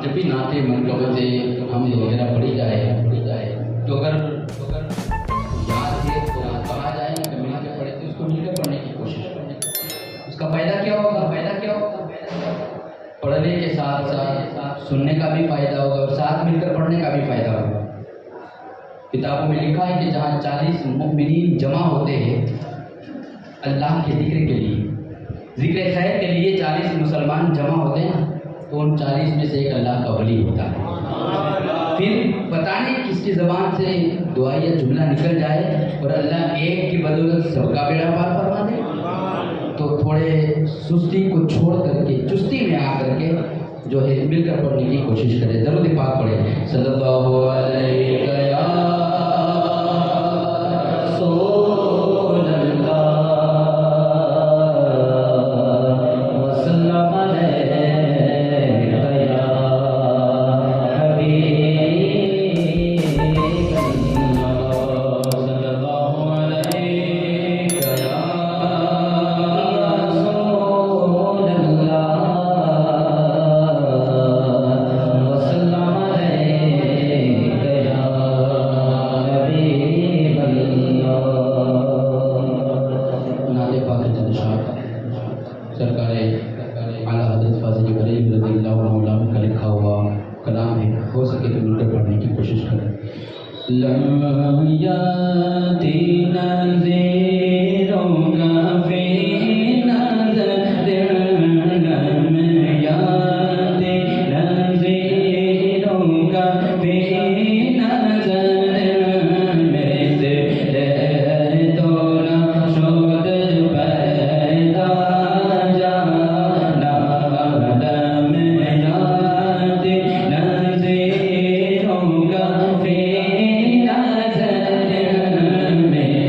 جب بھی نعتیں منقبتیں حمد وغیرہ پڑھی جائے تو اگر یاد ہے تو کہا جائے کہ مل کے پڑھے تو اس کو مل کے پڑھنے کی کوشش کریں. اس کا فائدہ کیا ہوگا؟ پڑھنے کے ساتھ ساتھ سننے کا بھی فائدہ ہوگا اور ساتھ مل کر پڑھنے کا بھی فائدہ ہوگا. کتابوں میں لکھا ہے کہ جہاں 40 مؤمنین جمع ہوتے ہیں اللہ کے ذکر کے لیے، ذکر خیر کے لیے 40 مسلمان جمع ہوتے ہیں تو ان 40 میں سے ایک اللہ کا ولی ہوتا ہے. پھر پتہ نہیں کس کی زبان سے دعا یا جملہ نکل جائے اور اللہ ایک کی بدولت سب کا بیڑا پار فرما دے. تو تھوڑے سستی کو چھوڑ کر کے چستی میں آ کر کے جو ہے مل کر پڑھنے کی کوشش کرے. درود پاک پڑھے صلی اللہ علیہ سرکار اعلیٰ حضرت فاضل بریلوی رضی اللہ عنہ کا لکھا ہوا کلام ہے. ہو سکے تو مل کر پڑھنے کی کوشش کریں. لم یاتی نذیروں کا فی نظر، لم یاتی نذیروں کا فی نظر، میں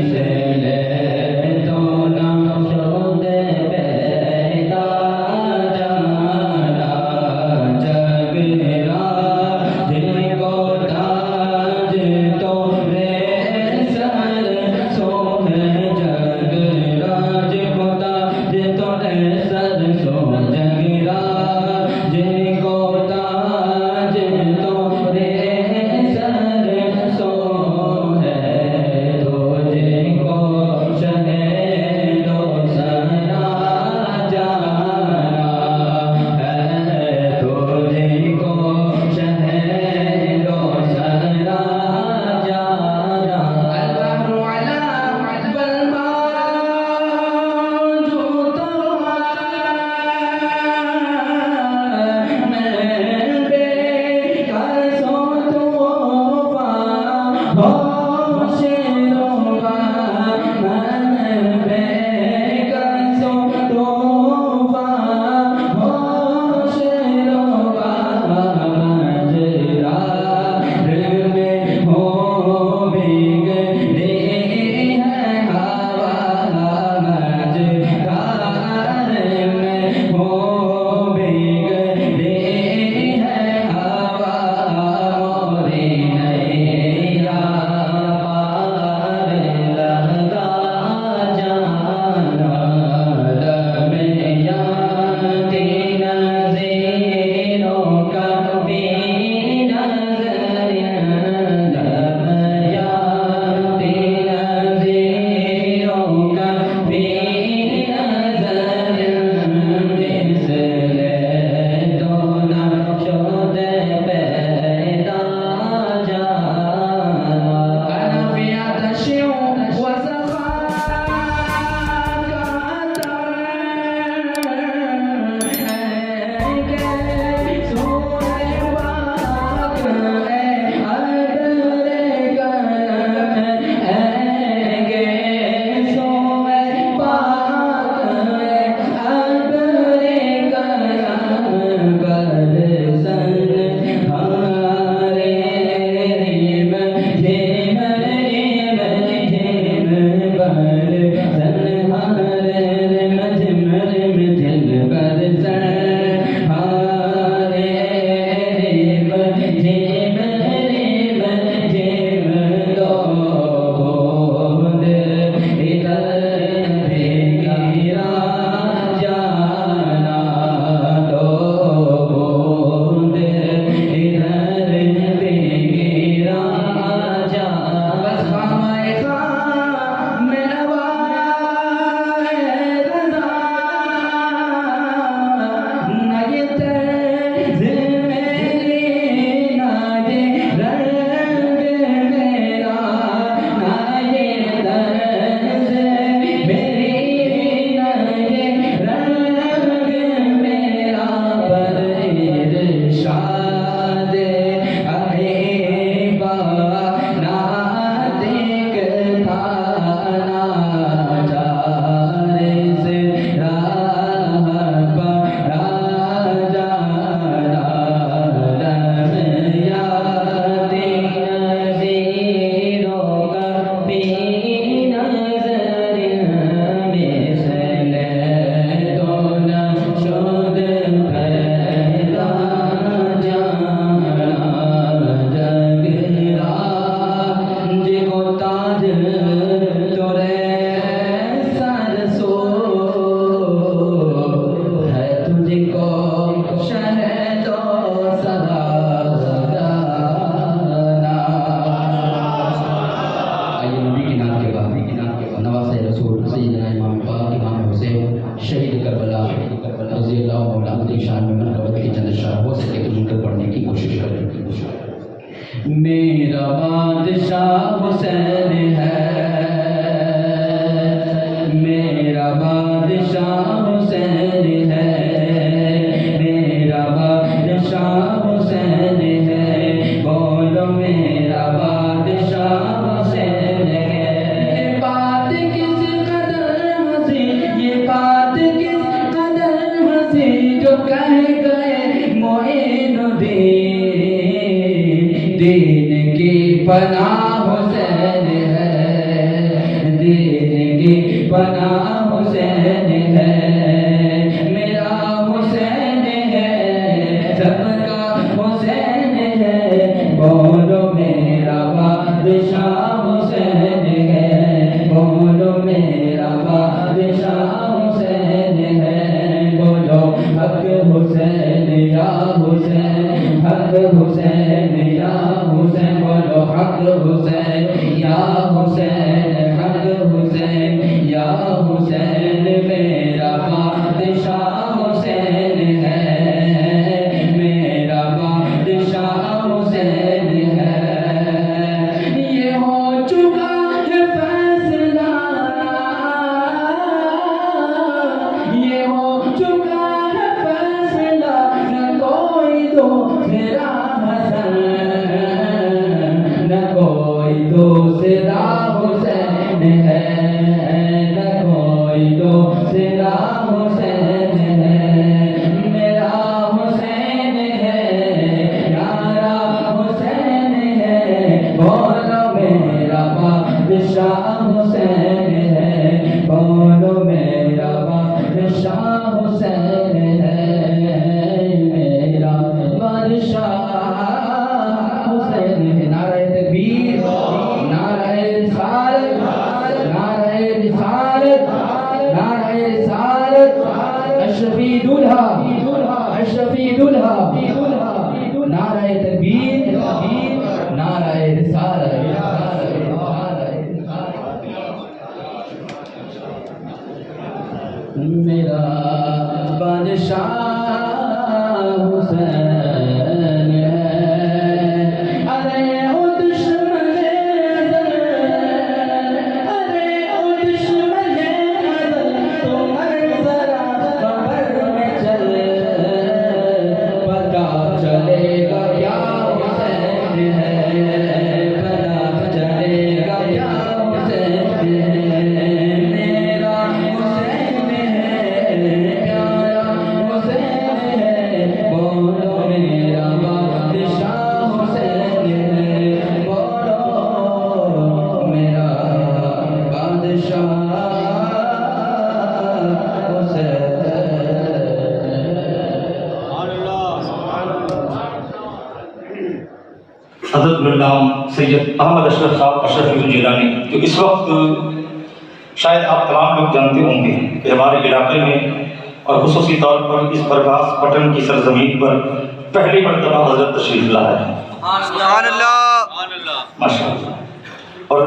کو شہد و سدا لگانا. آئیے نبی کی نام کے بعد نواز رسول سیدنا امام پاک امام حسین شہید کربلا رضی اللہ عنہ کی شان میں منقبت کی چند اشعار ہو سکے تو مل کر پڑھنے کی کوشش کریں. میرا بادشاہ حسین ہے، میرا بادشاہ حسین ہے، میرا بادشاہ حسین ہے، بولو میرا بادشاہ حسین ہے. یہ بات کس قدر ہنسی، یہ بات کس قدر ہنسی جو کہہ گئے معین الدین، دین کی پناہ حسین ہے، دین کی پناہ حسین ہے. میرا حسین ہے، سب کا حسین ہے، بولو میرا بادشاہ حسین ہے، بولو میرا بادشاہ حسین ہے. بولو حق حسین یا حسین، حق حسین یا حسین، بولو حق حسین یا حسین، حق حسین یا حسین. میرا بادشاہ حسین ہے، میرا بادشاہ حسین ہے. یہ ہو چکا ہے فیصلہ، یہ ہو چکا ہے فیصلہ، نہ کوئی دوسرا حسن، نہ کوئی دوسرا حسین ہے، نہ کوئی دوسرا حسین ہے. میرا حسین ہے، پیارا حسین ہے، بولو میرا بادشاہ حسین ہے، بولو میرا بادشاہ حسین ہے. میرا بادشاہ حسین ہے. نعرہ تکبیر، نعرہ رسالت، نعرہ رسالت، نعرہ رسالت. اشرفی دولہا، اشرفی دولہا. نعرہ تکبیر، نعرہ رسالت. میرا بادشاہ حسین ہے. ارے او دشمن ازل، ارے او دشمن ازل، تو مر ذرا قبر میں چل، پتا چلے گا کیا حسین ہے، پتا چلے گا کیا حسین ہے. میرا حسین ہے، پیارا حسین ہے، بولو میرا بادشاہ حسین ہے، بولو میرا بادشاہ حسین. حضرت غلام سید احمد اشرف صاحب اشرف جیلانی، جو اس وقت شاید آپ تمام لوگ جانتے ہوں گے کہ ہمارے علاقے میں اور خصوصی طور پر اس برگاس پٹن کی سرزمین پر پہلی مرتبہ حضرت تشریف لائے ہیں. سبحان اللہ، ماشاء اللہ. اور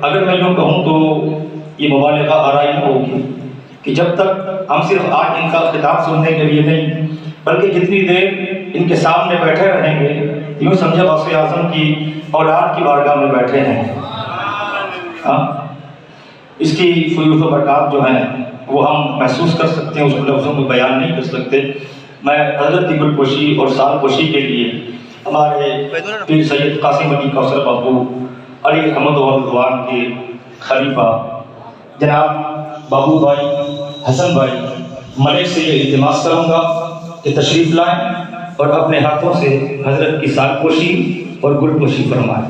اگر میں یوں کہوں تو یہ مبالغہ آرائی نہ ہوگی کہ جب تک ہم صرف آج ان کا خطاب سننے کے لیے نہیں بلکہ جتنی دیر ان کے سامنے بیٹھے رہیں گے یوں سمجھے غوث اعظم کی اولاد کی بارگاہ میں بیٹھے ہیں. اس کی فیوض و برکات جو ہیں وہ ہم محسوس کر سکتے ہیں، اس کو لفظوں میں بیان نہیں کر سکتے. میں حضرت کی گلپوشی اور سال پوشی کے لیے ہمارے پیر سید قاسم علی کوثر بابو علی احمد رضوان کے خلیفہ جناب بابو بھائی حسن بھائی ملک سے یہ التماس کروں گا کہ تشریف لائیں اور اپنے ہاتھوں سے حضرت کی سال پوشی اور گل پوشی فرمائیں.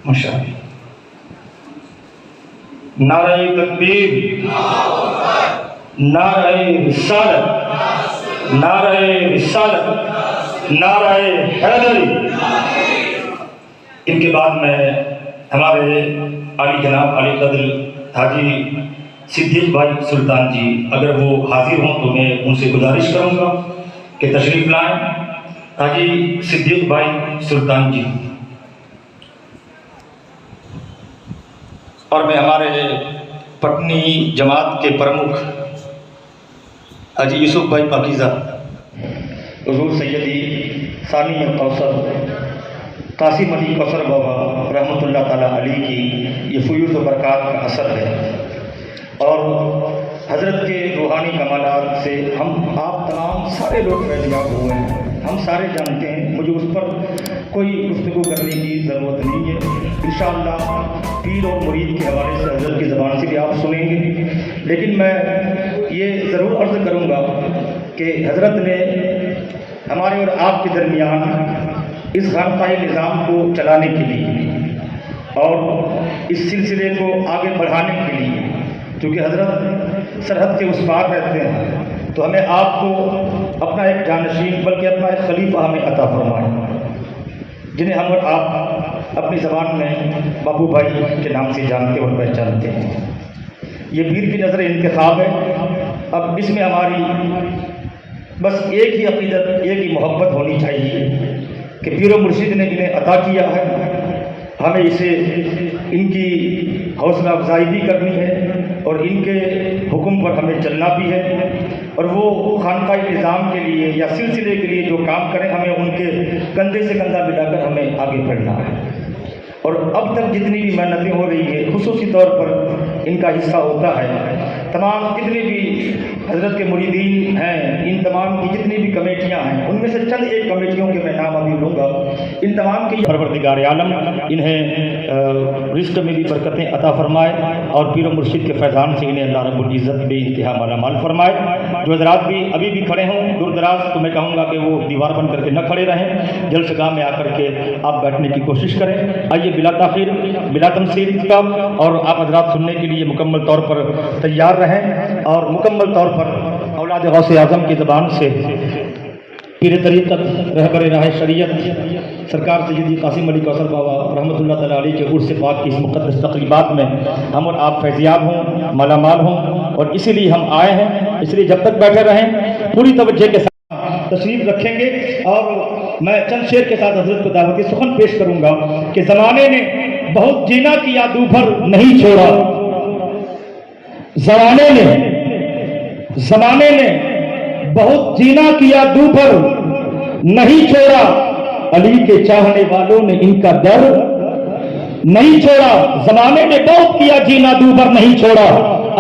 ماشاءاللہ. نعرہ تکبیر، نعرہ رسالت، نعرہ رسالت، نعرہ حیدری. ان کے بعد میں ہمارے علی جناب علی قدر حاجی صدیق بھائی سلطان جی اگر وہ حاضر ہوں تو میں ان سے گزارش کروں گا کہ تشریف لائیں. حاجی صدیق بھائی سلطان جی. اور میں ہمارے پٹنی جماعت کے پرمکھ حاجی یوسف بھائی پاکیزہ، حضور سیدی ثانی کوثر قاسم علی کوثر بابا رحمۃ اللہ تعالیٰ علیہ کی یہ فیوض و برکات کا اثر ہے، اور حضرت کے روحانی کمالات سے ہم آپ تمام سارے لوگ فیضیاب ہوئے ہیں. ہم سارے جانتے ہیں، مجھے اس پر کوئی گفتگو کرنے کی ضرورت نہیں ہے. انشاءاللہ پیر اور مرید کے حوالے سے حضرت کی زبان سے بھی آپ سنیں گے، لیکن میں یہ ضرور عرض کروں گا کہ حضرت نے ہمارے اور آپ کے درمیان اس خانقاہ نظام کو چلانے کے لیے اور اس سلسلے کو آگے بڑھانے کے لیے، کیونکہ حضرت سرحد کے اس پار رہتے ہیں، تو ہمیں آپ کو اپنا ایک جانشین بلکہ اپنا ایک خلیفہ ہمیں عطا فرمائے، جنہیں ہم اور آپ اپنی زبان میں بابو بھائی کے نام سے جانتے اور پہچانتے ہیں. یہ پیر کی نظر انتخاب ہے. اب اس میں ہماری بس ایک ہی عقیدت، ایک ہی محبت ہونی چاہیے کہ پیر و مرشد نے جنہیں عطا کیا ہے ہمیں اسے ان کی حوصلہ افزائی بھی کرنی ہے اور ان کے حکم پر ہمیں چلنا بھی ہے، اور وہ خانقاہ نظام کے لیے یا سلسلے کے لیے جو کام کریں ہمیں ان کے کندھے سے کندھا ملا کر ہمیں آگے بڑھنا ہے. اور اب تک جتنی بھی محنتیں ہو رہی ہیں خصوصی طور پر ان کا حصہ ہوتا ہے. تمام جتنے بھی حضرت کے مریدین ہیں، ان تمام کی جتنی بھی کمیٹیاں ہیں، ان میں سے چند ایک کمیٹیوں کے میں نام ابھی لوں گا. ان تمام کی پروردگار عالم انہیں رزق میں بھی برکتیں عطا فرمائے اور پیر و مرشد کے فیضان سے انہیں اللہ رب العزت بے انتہا مالا مال فرمائے. جو حضرات بھی ابھی بھی کھڑے ہوں دور دراز، تو میں کہوں گا کہ وہ دیوار بن کر کے نہ کھڑے رہیں، جلسہ گاہ میں آ کر کے آپ بیٹھنے کی کوشش کریں. آئیے بلا تاخیر بلا تمثیل کا، اور آپ حضرات سننے کے لیے مکمل طور پر تیار رہیں، اور مکمل طور پر اولاد غوث اعظم کی زبان سے پیر طریقت رہبر راہ شریعت سرکار سیدی قاسم علی کوثر بابا رحمۃ اللہ تعالیٰ علیہ کے عرس پاک کی اس مقدس تقریبات میں ہم اور آپ فیضیاب ہوں، مالا مال ہوں، اور اسی لیے ہم آئے ہیں. اس لیے جب تک بیٹھے رہیں پوری توجہ کے ساتھ تشریف رکھیں گے. اور میں چند شعر کے ساتھ حضرت کو دعوتی سخن پیش کروں گا کہ زمانے نے بہت جینا کیا دو بھر نہیں چھوڑا، زمانے نے بہت جینا کیا دو بھر نہیں چھوڑا، علی کے چاہنے والوں نے ان کا در نہیں چھوڑا. زمانے نے بہت کیا جینا دو بھر نہیں چھوڑا،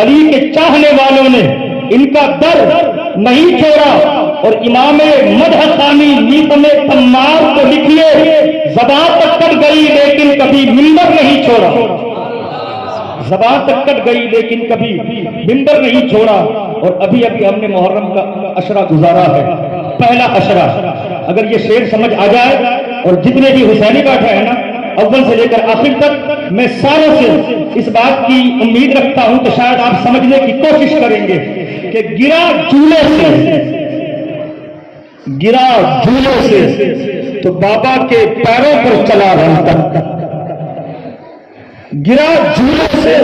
علی کے چاہنے والوں نے ان کا در نہیں چھوڑا. اور امام مدح ثانی نیتم تمار کو لکھیے، زبان تک کٹ گئی لیکن کبھی منبر نہیں چھوڑا، زبان تک کٹ گئی لیکن کبھی منبر نہیں چھوڑا. اور ابھی ہم نے محرم کا عشرہ گزارا ہے، پہلا عشرہ. اگر یہ شعر سمجھ آ جائے، اور جتنے بھی حسینی بیٹھے ہیں نا اول سے لے کر آخر تک، میں ساروں سے اس بات کی امید رکھتا ہوں کہ شاید آپ سمجھنے کی کوشش کریں گے کہ گرا جھولے سے تو بابا کے پیروں پر چلا رہتا، گرا جھولے سے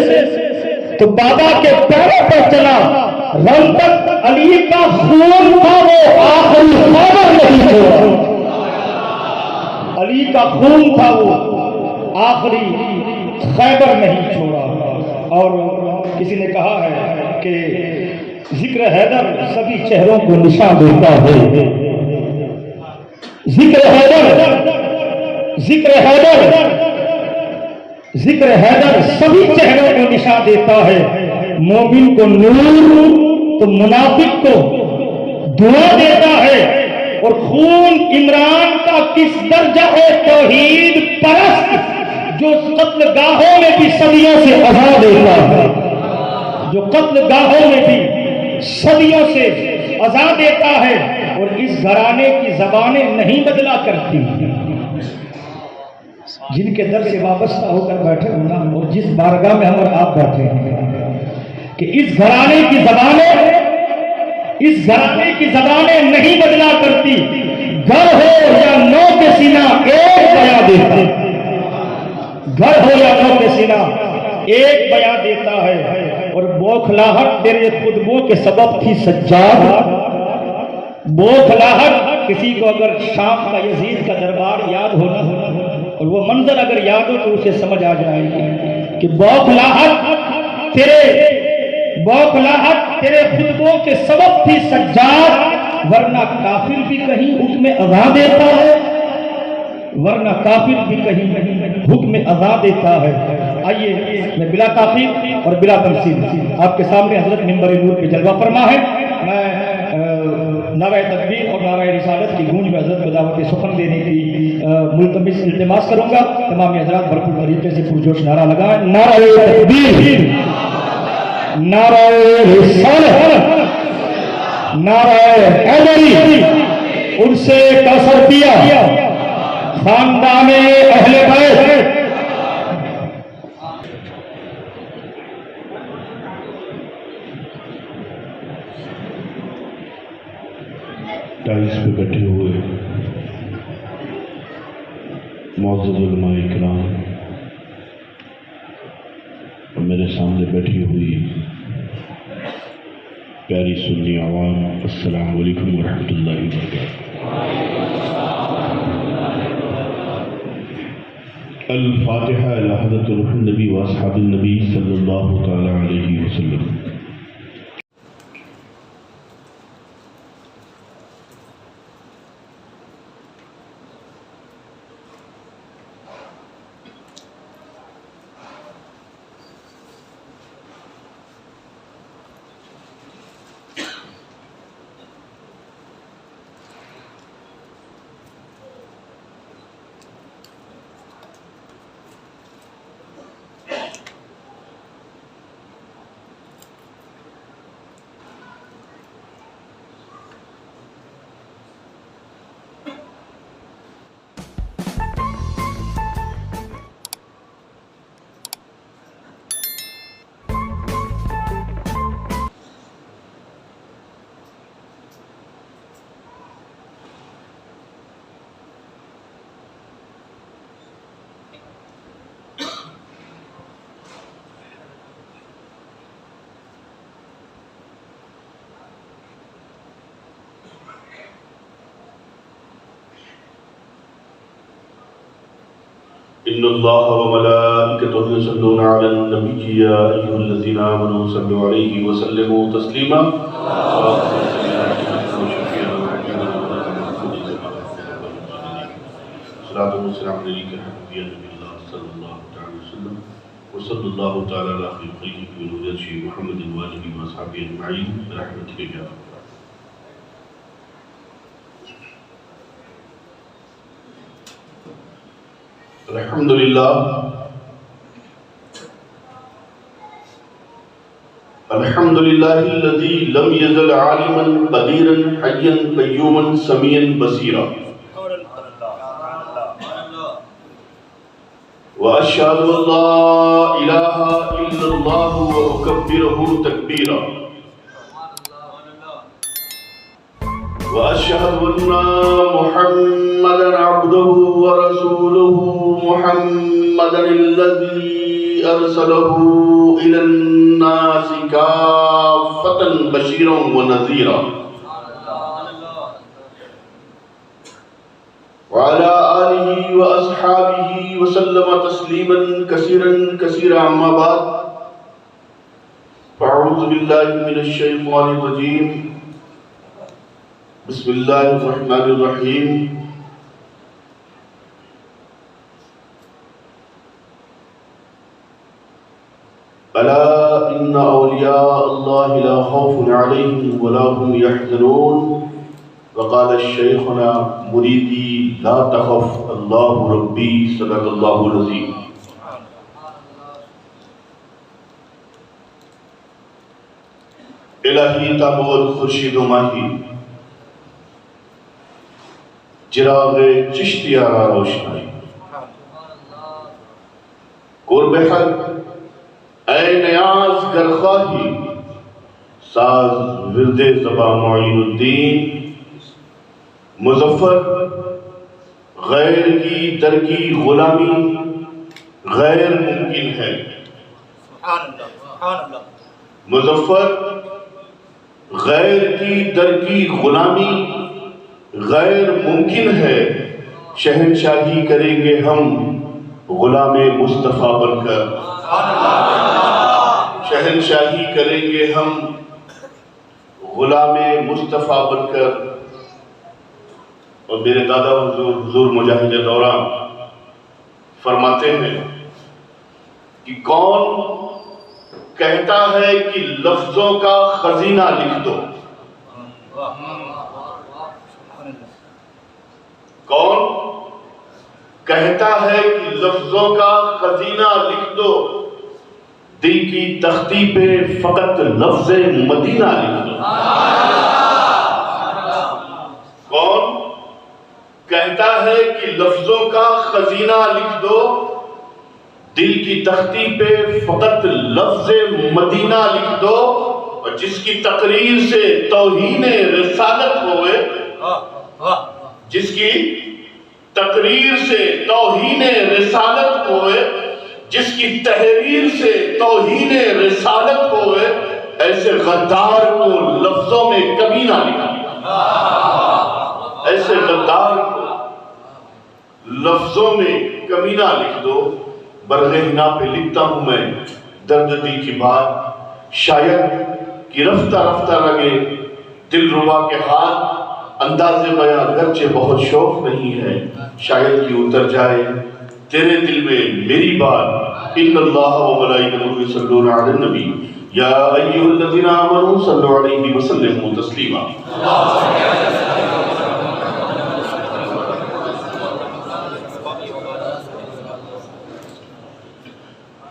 تو بابا کے پیروں پر چلا رن تک. علی کا خون تھا وہ آخری خیبر نہیں چھوڑا، علی کا خون تھا وہ آخری خیبر نہیں چھوڑا. اور کسی نے کہا ہے کہ ذکر حیدر سبھی چہروں کو نشان دیتا ہے، ذکر حیدر سبھی چہروں کو نشان دیتا ہے. مومن کو نور تو منافق کو دعا دیتا ہے. اور خون عمران کا کس درجہ ہے توحید پرست جو قتل گاہوں میں بھی صدیوں سے اذا دیتا ہے، جو قتل گاہوں میں بھی صدیوں سے اذا دیتا ہے. اور اس گھرانے کی زبانیں نہیں بدلا کرتی. جن کے در سے وابستہ ہو کر بیٹھے ہونا، اور جس بارگاہ میں ہم اور آپ بیٹھے ہیں، کہ اس گھرانے کی زبانیں نہیں بدلا کرتی. گھر ہو یا نو کے سینہ ایک بیان دیتا، گھر ہو یا نو کے سینہ ایک بیان دیتا ہے اور بوکھلاہٹ تیرے خطبوں کے سبب تھی سجاد. بوکھلاہٹ کسی کو اگر شام کا یزید کا دربار یاد ہونا اور وہ منظر اگر یاد ہو تو اسے سمجھ آ جائے گی کہ بوکھلاہٹ تیرے خطبوں کے سبب تھی سجاد. ورنہ کافر بھی کہیں حکم اذا دیتا ہے، ورنہ کافر بھی کہیں حکم اذا دیتا ہے. آئیے میں بلا تاخیر اور بلا تمثیل آپ کے سامنے حضرت منبر نور پہ جلوہ فرما ہے. میں نعرہ تکبیر اور نعرہ رسالت کی گونج میں حضرت کو دعوت سخن دینے کی ملتمس التماس کروں گا. تمام حضرات بھرپور طریقے سے پرجوش نعرہ لگائیں. نعرہ تکبیر، نعرہ رسالت، نعرہ حیدری، ان سے کثر دیا خاندان اہل بیت. ٹائلس پہ بیٹھے ہوئے معزز علماء کرام اور میرے سامنے بیٹھی ہوئی پیاری سنی عوام، السلام علیکم ورحمۃ اللہ وبرکاتہ. الفاتحہ الی حضرت روح النبی و اصحاب النبی صلی اللہ تعالی علیہ وسلم. ان اللہ وملائکتہ یصلون علی النبی یا ایھا الذین آمنوا صلوا علیہ وسلموا تسلیما. صلاۃ والسلام علیک یا نبی اللہ صلی اللہ تعالی وسلم وصلی اللہ تعالی علی خیر خلقہ ونورہ محمد وآلہ وصحبہ اجمعین برحمتک یا رب. الحمدللہ الحمدللہ الذی لم یزل عالما قدیرا حیا قیوما سمیعا بصیرا. واشهد ان لا اله الا اللہ واکبرہ تکبیرا. واشهد ان محمدا عبده ورسوله محمدا الذي ارسله الى الناس كافة بشيرا ونذيرا. وعلى آله واصحابه وسلم تسليما كثيرا كثيرا. اما بعد فاعوذ بالله من الشيطان الرجيم. بسم اللہ الرحمن الرحیم. الا ان اولیاء اللہ لا خوف علیہم ولا هم يحزنون. وقال الشیخنا مریدی لا تخف اللہ ربی صدق اللہ العظیم. الہی تابوت خورشید و ماہی چراغ چشتیہ را روشنائی. قرب حق اے نیاز گرخواہی ساز ورد زبا معین الدین. مظفر غیر کی در کی غلامی غیر ممکن ہے. مظفر غیر کی در کی غلامی غیر ممکن ہے، شہنشاہی کریں گے ہم غلام مصطفیٰ بن کر، شہنشاہی کریں گے ہم غلام مصطفیٰ بن کر۔ اور میرے دادا حضور مجاہد دورہ فرماتے ہیں کہ کون کہتا ہے کہ لفظوں کا خزینہ لکھ دو، کون کہتا ہے کہ لفظوں کا خزینہ لکھ دو، دل کی تختی پہ فقط لفظ مدینہ لکھ دو۔ کون کہتا ہے کہ لفظوں کا خزینہ لکھ دو، دل کی تختی پہ فقط لفظ مدینہ لکھ دو، اور جس کی تقریر سے توہین رسالت ہوئے، جس کی تقریر سے توہین رسالت ہوئے، جس کی تحریر سے توہین رسالت ہوئے، ایسے غدار کو لفظوں میں کبھی نہ لکھا، ایسے غدار کو لفظوں میں کمی نہ لکھ دو۔ برغ حنا پہ لکھتا ہوں میں درد دل کی بات، شاید کہ رفتہ رفتہ لگے دل ربا کے ہاتھ، انداز بیاں گرچہ بہت شوق نہیں ہے، شاید کہ اتر جائے تیرے دل میں میری بات۔ ان اللہ و ملائکتہ یصلون علی النبی یا ایھا الذین آمنوا صلوا علیہ وسلموا تسلیما۔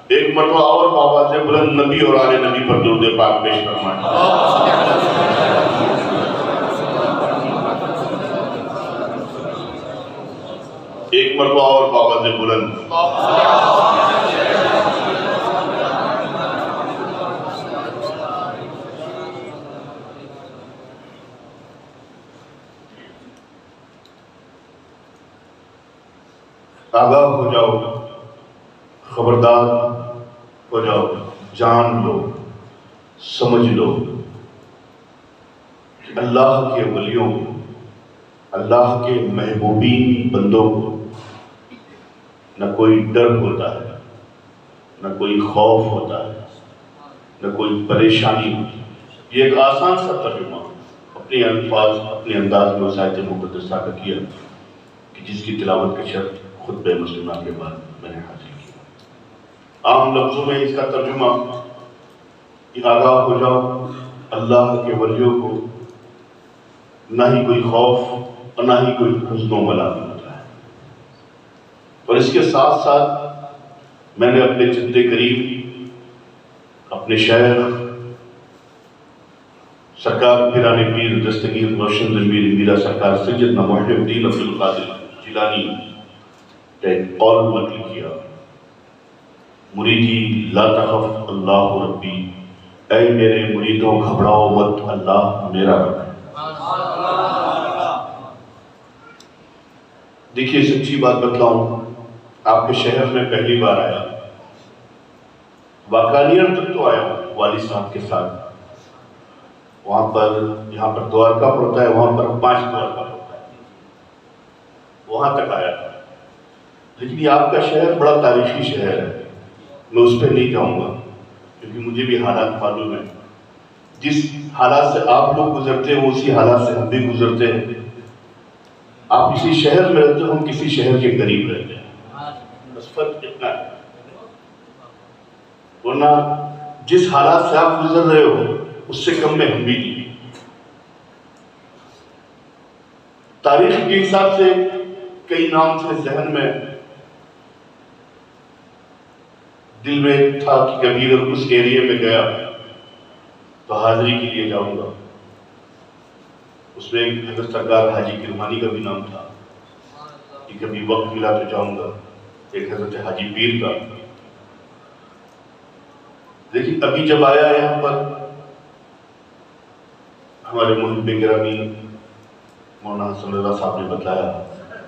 ایک مرتبہ اور بآواز بلند نبی اور آل نبی پر درود پاک پیش فرمائیں۔ ایک مرتبہ اور بآواز بلند۔ آگاہ ہو جاؤ، خبردار ہو جاؤ، جان لو، سمجھ لو کہ اللہ کے ولیوں کو، اللہ کے محبوبین بندوں کو نہ کوئی ڈر ہوتا ہے، نہ کوئی خوف ہوتا ہے، نہ کوئی پریشانی ہوتی ہے۔ یہ ایک آسان سا ترجمہ اپنے الفاظ، اپنے انداز میں اس آیت مقدسہ کا کیا کہ جس کی تلاوت کا شرط خطبہ مسلمہ کے بعد میں نے حاصل کیا۔ عام لفظوں میں اس کا ترجمہ کہ آگاہ ہو جاؤ، اللہ کے ولیوں کو نہ ہی کوئی خوف اور نہ ہی کوئی حزن و ملال ہوتا ہے۔ اور اس کے ساتھ ساتھ میں نے اپنے جد کریم، اپنے شیخ سرکار پیران پیر دستگیر روشن دلویر میرا سرکار سیدنا محی الدین عبدالقادر جیلانی کا ایک قول نقل کیا، مریدی لا تخف اللہ ربی، اے میرے مریدوں گھبراؤ مت، اللہ میرا رب ہے۔ دیکھیے سچی بات بتلاؤں، آپ کے شہر میں پہلی بار آیا، واکانیر تک تو آیا ہوں والد صاحب کے ساتھ، وہاں پر یہاں پر دوارکا پڑتا ہے، وہاں پر 5 دوارکا ہوتا ہے، وہاں تک آیا تھا۔ لیکن یہ آپ کا شہر بڑا تاریخی شہر ہے، میں اس پہ نہیں جاؤں گا کیونکہ مجھے بھی حالات معلوم ہیں۔ جس حالات سے آپ لوگ گزرتے ہیں اسی حالات سے ہم بھی گزرتے ہیں۔ آپ کسی شہر میں رہتے ہو، ہم کسی شہر کے قریب رہتے ہیں، بس فرق اتنا ہے۔ ورنہ جس حالات سے آپ گزر رہے ہو اس سے کم میں ہم بھی نہیں۔ تاریخ کے حساب سے کئی نام تھے ذہن میں، دل میں تھا کہ کبھی اگر اس ایریے میں گیا تو حاضری کے لیے جاؤں گا۔ اس میں ایک حضرت سرکار حاجی کرمانی کا بھی نام تھا کہ کبھی وقت ملا تو جاؤں گا، ایک حضرت حاجی پیر کا۔ لیکن ابھی جب آیا یہاں پر ہمارے محب گرامی مولانا حسن رضا صاحب نے بتلایا،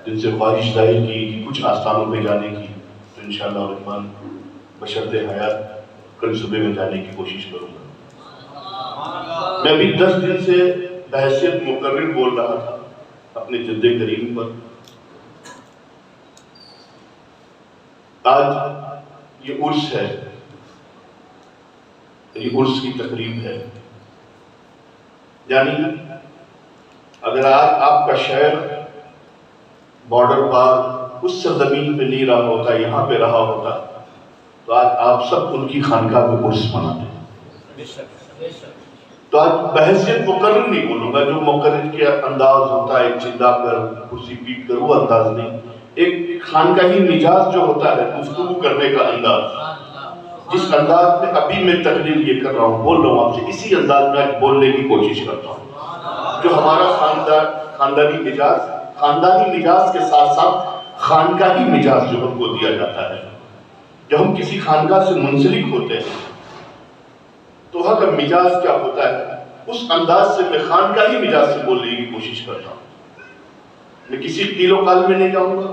جن سے خواہش ظاہر کی کہ کچھ آستانوں پہ جانے کی، تو انشاءاللہ الرحمن بشرط حیات کل صبح میں جانے کی کوشش کروں گا۔ میں ابھی 10 دن سے بحیثیت مقرر بول رہا تھا اپنے جد کریم پر۔ آج یہ عرس ہے، یہ عرس کی تقریب ہے، یعنی اگر آج آپ کا شہر بارڈر پار اس سرزمین پہ نہیں رہا ہوتا، یہاں پہ رہا ہوتا، تو آج آپ سب ان کی خانقاہ میں عرس مناتے ہیں۔ تو آج بحیثیت مقرر نہیں بولوں گا، جو مقرر کے انداز ہوتا ہے چلا کر کرسی پیٹ کر، وہ انداز نہیں، ایک خانقاہی مزاج جو ہوتا ہے گفتگو کرنے کا انداز، جس انداز میں ابھی میں تقریر یہ کر رہا ہوں، بول رہا ہوں آپ سے، اسی انداز میں بولنے کی کوشش کرتا ہوں۔ جو ہمارا خاندانی مزاج کے ساتھ ساتھ خانقاہی مزاج جو ہم کو دیا جاتا ہے، جب ہم کسی خانقاہ سے منسلک ہوتے ہیں تو وہاں کا مزاج کیا ہوتا ہے، اس انداز سے میں خانقاہی مزاج سے بولنے کی کوشش کرتا ہوں۔ میں کسی قیل و قال میں نہیں جاؤں گا،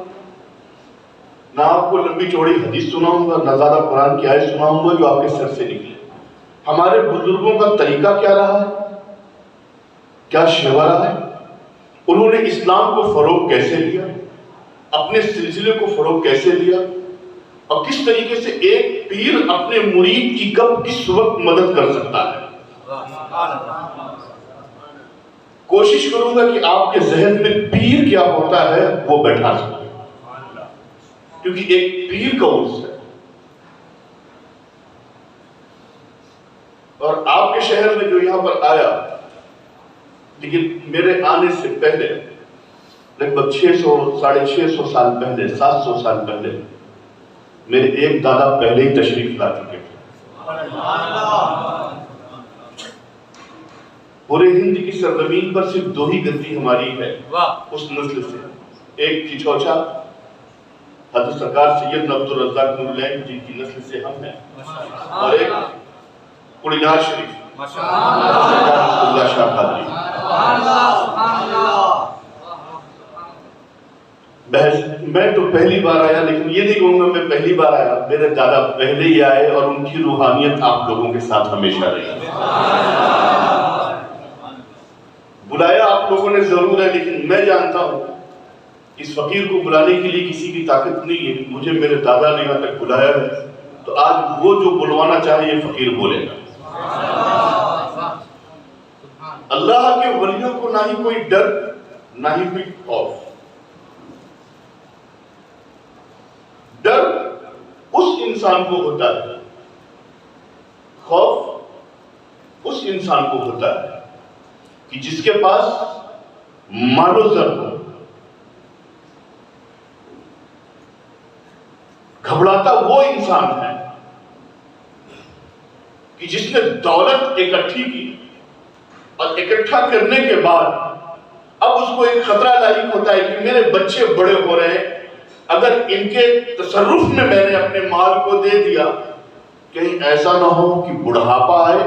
نہ آپ کو لمبی چوڑی حدیث سناؤں گا، نہ زیادہ قرآن کی آیت سناؤں گا جو آپ کے سر سے نکلے۔ ہمارے بزرگوں کا طریقہ کیا رہا ہے، کیا شیوا رہا ہے، انہوں نے اسلام کو فروغ کیسے دیا، اپنے سلسلے کو فروغ کیسے دیا، اور کس طریقے سے ایک پیر اپنے مرید کی کب کس وقت مدد کر سکتا ہے۔ کوشش کروں گا کہ آپ کے ذہن میں پیر کیا ہوتا ہے وہ بیٹھا سکوں، کیونکہ ایک پیر کا عرس ہے۔ اور آپ کے شہر میں جو یہاں پر آیا، لیکن میرے آنے سے پہلے لگ بھگ 600-650 سال پہلے، 700 سال پہلے میرے ایک دادا پہلے ہی تشریف لا چکے تھے۔ پورے ہند کی سرزمین پر صرف 2 ہی گدی ہماری ہے اس نسل سے، ایک چچوچا حضرت سرکار سید عبد الرزاق نور العین جن کی نسل سے ہم ہیں، اور ایک پڑینار شریف اللہ شاہ قادری۔ میں تو پہلی بار آیا، لیکن یہ نہیں کہوں گا میں پہلی بار آیا، میرے دادا پہلے ہی آئے اور ان کی روحانیت آپ لوگوں کے ساتھ ہمیشہ رہی۔ بلایا آپ لوگوں نے ضرور ہے، لیکن میں جانتا ہوں اس فقیر کو بلانے کے لیے کسی کی طاقت نہیں ہے، مجھے میرے دادا نے یہاں تک بلایا ہے، تو آج وہ جو بلوانا چاہے یہ فقیر بولے گا۔ اللہ کے ولیوں کو نہ ہی کوئی ڈر نہ ہی کوئی خوف۔ ڈر اس انسان کو ہوتا ہے، خوف اس انسان کو ہوتا ہے کہ جس کے پاس مال و زر ہو۔ گھبراتا وہ انسان ہے کہ جس نے دولت اکٹھی کی اور اکٹھا کرنے کے بعد اب اس کو ایک خطرہ لاحق ہوتا ہے کہ میرے بچے بڑے ہو رہے ہیں، اگر ان کے تصرف میں میں نے اپنے مال کو دے دیا، کہیں ایسا نہ ہو کہ بڑھاپا آئے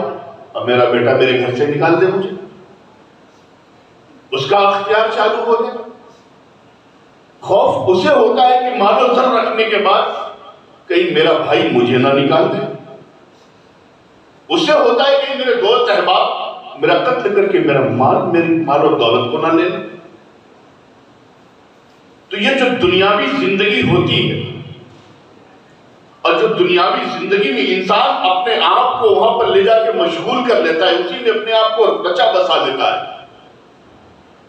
اور میرا بیٹا میرے گھر سے نکال دے مجھے، اس کا اختیار چالو ہو گیا۔ خوف اسے ہوتا ہے کہ مال و زر رکھنے کے بعد کہیں میرا بھائی مجھے نہ نکال دے، اسے ہوتا ہے کہ میرے دوست احباب میرا قتل کر کے میری مال و دولت کو نہ لے لیں۔ تو یہ جو دنیاوی زندگی ہوتی ہے، اور جو دنیاوی زندگی میں انسان اپنے آپ کو وہاں پر لے جا کے مشغول کر لیتا ہے، اسی میں اپنے آپ کو بچا بسا لیتا ہے،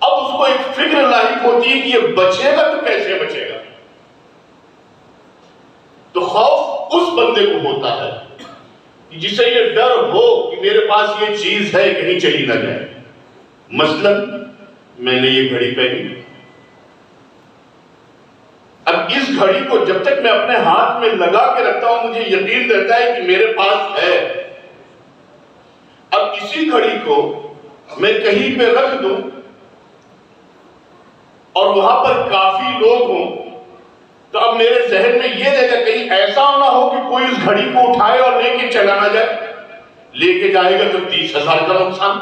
اب اس کو ایک فکر لاحق ہوتی ہے کہ یہ بچے گا تو کیسے بچے گا۔ تو خوف اس بندے کو ہوتا ہے کہ جسے یہ ڈر ہو کہ میرے پاس یہ چیز ہے کہیں چلی نہ جائے۔ مثلا میں نے یہ گھڑی پہنی، اب اس گھڑی کو جب تک میں اپنے ہاتھ میں لگا کے رکھتا ہوں مجھے یقین رہتا ہے کہ میرے پاس ہے۔ اب اسی گھڑی کو میں کہیں پہ رکھ دوں اور وہاں پر کافی لوگ ہوں، تو اب میرے ذہن میں یہ رہے گا کہیں ایسا نہ ہو کہ کوئی اس گھڑی کو اٹھائے اور لے کے چلا نہ جائے، لے کے جائے گا تو 30,000 کا نقصان۔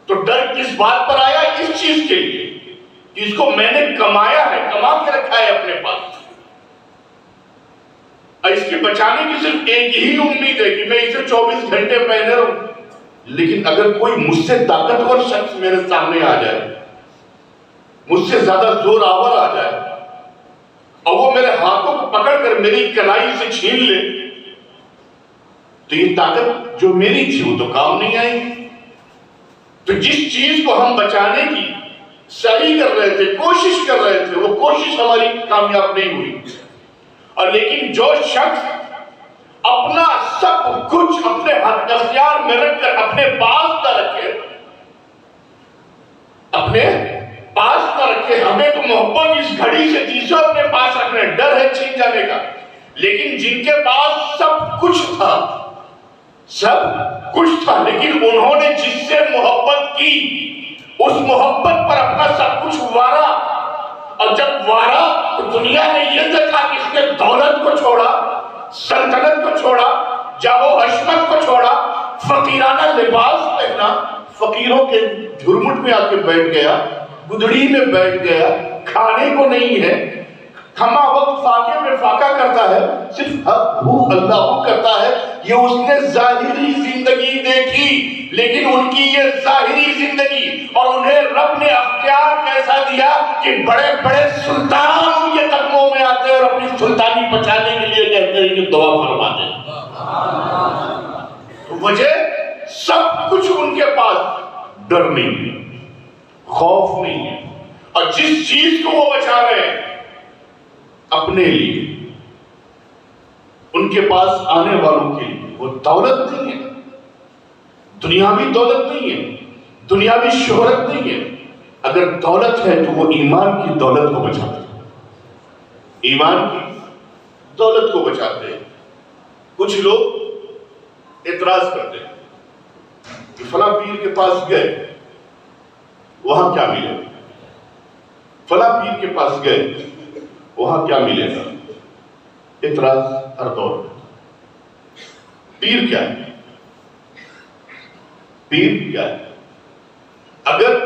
تو ڈر کس بات پر آیا؟ اس چیز کے لیے کہ اس کو میں نے کمایا ہے، کما کے رکھا ہے اپنے پاس، اور اس کے بچانے کی صرف ایک ہی امید ہے کہ میں اسے 24 گھنٹے پہنے رہوں. لیکن اگر کوئی مجھ سے طاقتور شخص میرے سامنے آ جائے, مجھ سے زیادہ زور آور آ جائے, اور وہ میرے ہاتھوں کو پکڑ کر میری کلائی سے چھین لے, تو یہ طاقت جو میری تھی وہ تو کام نہیں آئی. تو جس چیز کو ہم بچانے کی صحیح کر رہے تھے, کوشش کر رہے تھے, وہ کوشش ہماری کامیاب نہیں ہوئی. اور لیکن جو شخص اپنا سب کچھ اپنے حد اختیار میں رکھ کر اپنے پاس نہ رکھے, اپنے پاس نہ رکھے, ہمیں تو محبت اس گھڑی سے تھی سو اپنے پاس رکھنا, ڈر ہے چھین جانے کا. لیکن جن کے پاس سب کچھ تھا, سب کچھ تھا, لیکن انہوں نے جس سے محبت کی اس محبت پر اپنا سب کچھ وارا, اور جب وارا تو دنیا نے یہ دیکھا کہ اس نے دولت کو چھوڑا, سلطنت کو چھوڑا, جاہ و حشمت کو چھوڑا, فقیرانہ لباس پہنا, فقیروں کے جھرمٹ میں آ کے بیٹھ گیا, گدڑی میں بیٹھ گیا, کھانے کو نہیں ہے, ہما وقت فاقے میں فاقہ کرتا ہے, صرف اللہ کرتا ہے. یہ اس نے ظاہری زندگی دیکھی, لیکن ان کی یہ ظاہری زندگی, اور انہیں رب نے اختیار کیسا دیا کہ بڑے بڑے سلطان ان کے قدموں میں آتے اور اپنی سلطانی بچانے کے لیے کہتے ہیں کہ دعا فرما دیں. تو وجہ سب کچھ ان کے پاس, ڈر نہیں ہے, خوف نہیں ہے, اور جس چیز کو وہ بچا رہے ہیں اپنے لیے, ان کے پاس آنے والوں کے لیے, وہ دولت نہیں ہے, دنیاوی دولت نہیں ہے, دنیاوی شہرت نہیں ہے. اگر دولت ہے تو وہ ایمان کی دولت کو بچاتے ہیں, ایمان کی دولت کو بچاتے ہیں. کچھ لوگ اعتراض کرتے ہیں کہ فلاں پیر کے پاس گئے, وہاں کیا ملے گا, فلاں پیر کے پاس گئے, وہاں کیا ملے گا. اعتراض ہر دور میں. پیر کیا ہے, پیر کیا ہے؟ اگر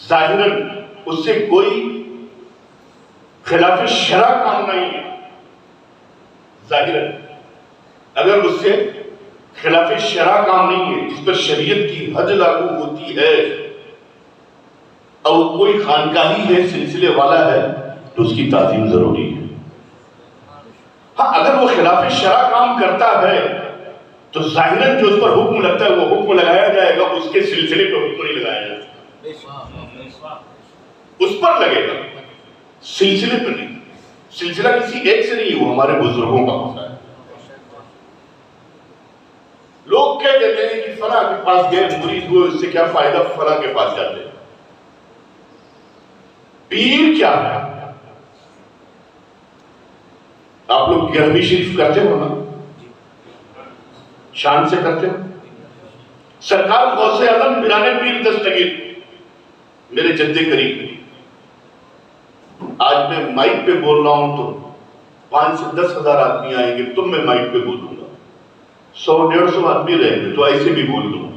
ظاہراً اس سے کوئی خلاف شرع کام نہیں ہے, ظاہراً اگر اس سے خلاف شرع کام نہیں ہے, جس پر شریعت کی حد لاگو ہوتی ہے, اور کوئی خانقاہی ہے, سلسلے والا ہے, تو اس کی تعظیم ضروری ہے. ہاں اگر وہ خلاف شرع کام کرتا ہے تو ظاہراً جو اس پر حکم لگتا ہے وہ حکم لگایا جائے گا, اس کے سلسلے پہ حکم نہیں لگایا جائے گا, اس پر لگے گا, سلسلے پہ نہیں. سلسلہ کسی ایک سے نہیں, وہ ہمارے بزرگوں کا ہوتا ہے. لوگ کہہ دیتے ہیں کہ فلاں کے پاس گئے, مرید ہوئے, اس سے کیا فائدہ, فلاں کے پاس جاتے ہیں. پیر کیا ہے؟ آپ لوگ 11ویں شریف کرتے ہو نا, شان سے کرتے ہو. سرکار غوث اعظم پیران پیر دستگیر میرے جد قریب, آج میں مائک پہ بول رہا ہوں تو 5 سے 10 ہزار آدمی آئیں گے, تم میں مائک پہ بولوں گا, 100-150 آدمی رہیں گے تو ایسے بھی بول دوں.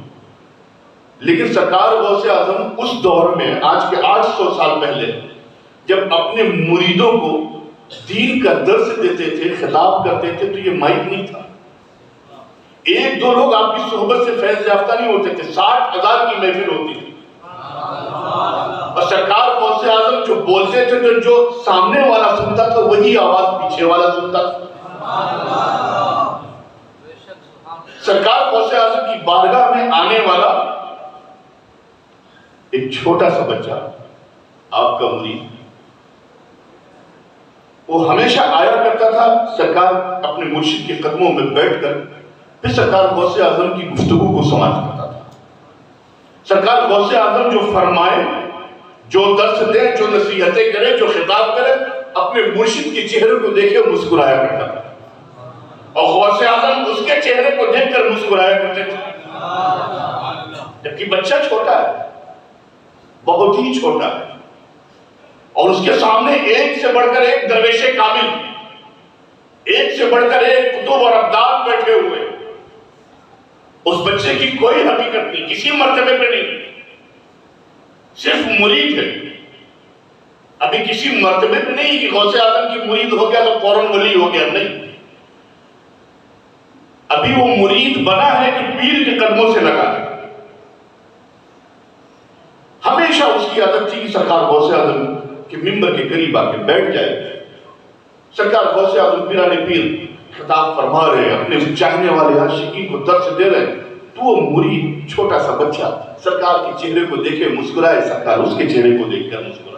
لیکن سرکار غوث اعظم اس دور میں, آج کے 800 سال پہلے, جب اپنے مریدوں کو دین کا درس دیتے تھے, خطاب کرتے تھے, تو یہ مائک نہیں تھا. 1-2 لوگ آپ کی صحبت سے فیض یافتہ نہیں ہوتے تھے, 60,000 کی محفل ہوتی تھی. اور سرکار غوث اعظم جو بولتے تھے تو جو سامنے والا سنتا تھا وہی آواز پیچھے والا سنتا تھا. سرکار غوث اعظم کی بارگاہ میں آنے والا ایک چھوٹا سا بچہ, آپ کا مرید, وہ ہمیشہ آیا کرتا تھا, سرکار اپنے مرشد کے قدموں میں بیٹھ کر پھر سرکار غوث اعظم کی گفتگو کو سماعت کرتا تھا. سرکار غوث اعظم جو فرمائے, جو درس دے, جو نصیحتیں کرے, جو خطاب کرے, اپنے مرشد کے چہرے کو دیکھے مسکرایا کرتا تھا, اور غوث اعظم اس کے چہرے کو دیکھ کر مسکرایا کرتے تھے. جبکہ بچہ چھوٹا ہے, بہت ہی چھوٹا ہے, اور اس کے سامنے ایک سے بڑھ کر ایک درویش کامل, ایک سے بڑھ کر ایک کتب اور ابدال بیٹھے ہوئے. اس بچے کی کوئی حقیقت نہیں, کسی مرتبے پہ نہیں, صرف مرید ہے. ابھی کسی مرتبے پہ نہیں کہ غوث اعظم کی مرید ہو گیا تو فوراً ولی ہو گیا, نہیں. ابھی وہ مرید بنا ہے کہ پیر کے قدموں سے لگا ہے. ہمیشہ اس کی عادت تھی کہ سرکار غوث اعظم کے ممبر کے قریب آ کے بیٹھ جائے. سرکار غوث اعظم پیران پیر خطاب فرما رہے ہیں، اپنے چاہنے والے عاشقین کو درس دے رہے ہیں، تو وہ مرید چھوٹا سا بچہ سرکار کے چہرے کو دیکھے مسکرائے، سرکار اس کے چہرے کو دیکھ کر مسکرائے.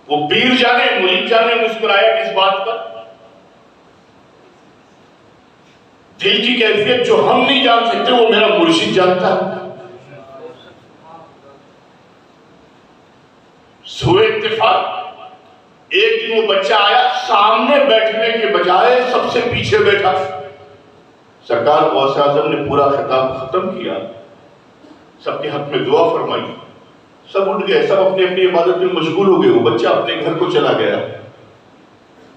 وہ پیر جانے مرید جانے مسکرایا کس بات پر؟ دل کی کیفیت جو ہم نہیں جان سکتے وہ میرا مرشد جانتا ہے. سوئے اتفاق ایک دن وہ بچہ آیا، سامنے بیٹھنے کے بجائے سب سے پیچھے بیٹھا. سرکار غوث اعظم نے پورا خطاب ختم کیا، سب کے حق میں دعا فرمائی، سب اٹھ گئے، سب اپنی اپنی عبادت میں مشغول ہو گئے. وہ بچہ اپنے گھر کو چلا گیا.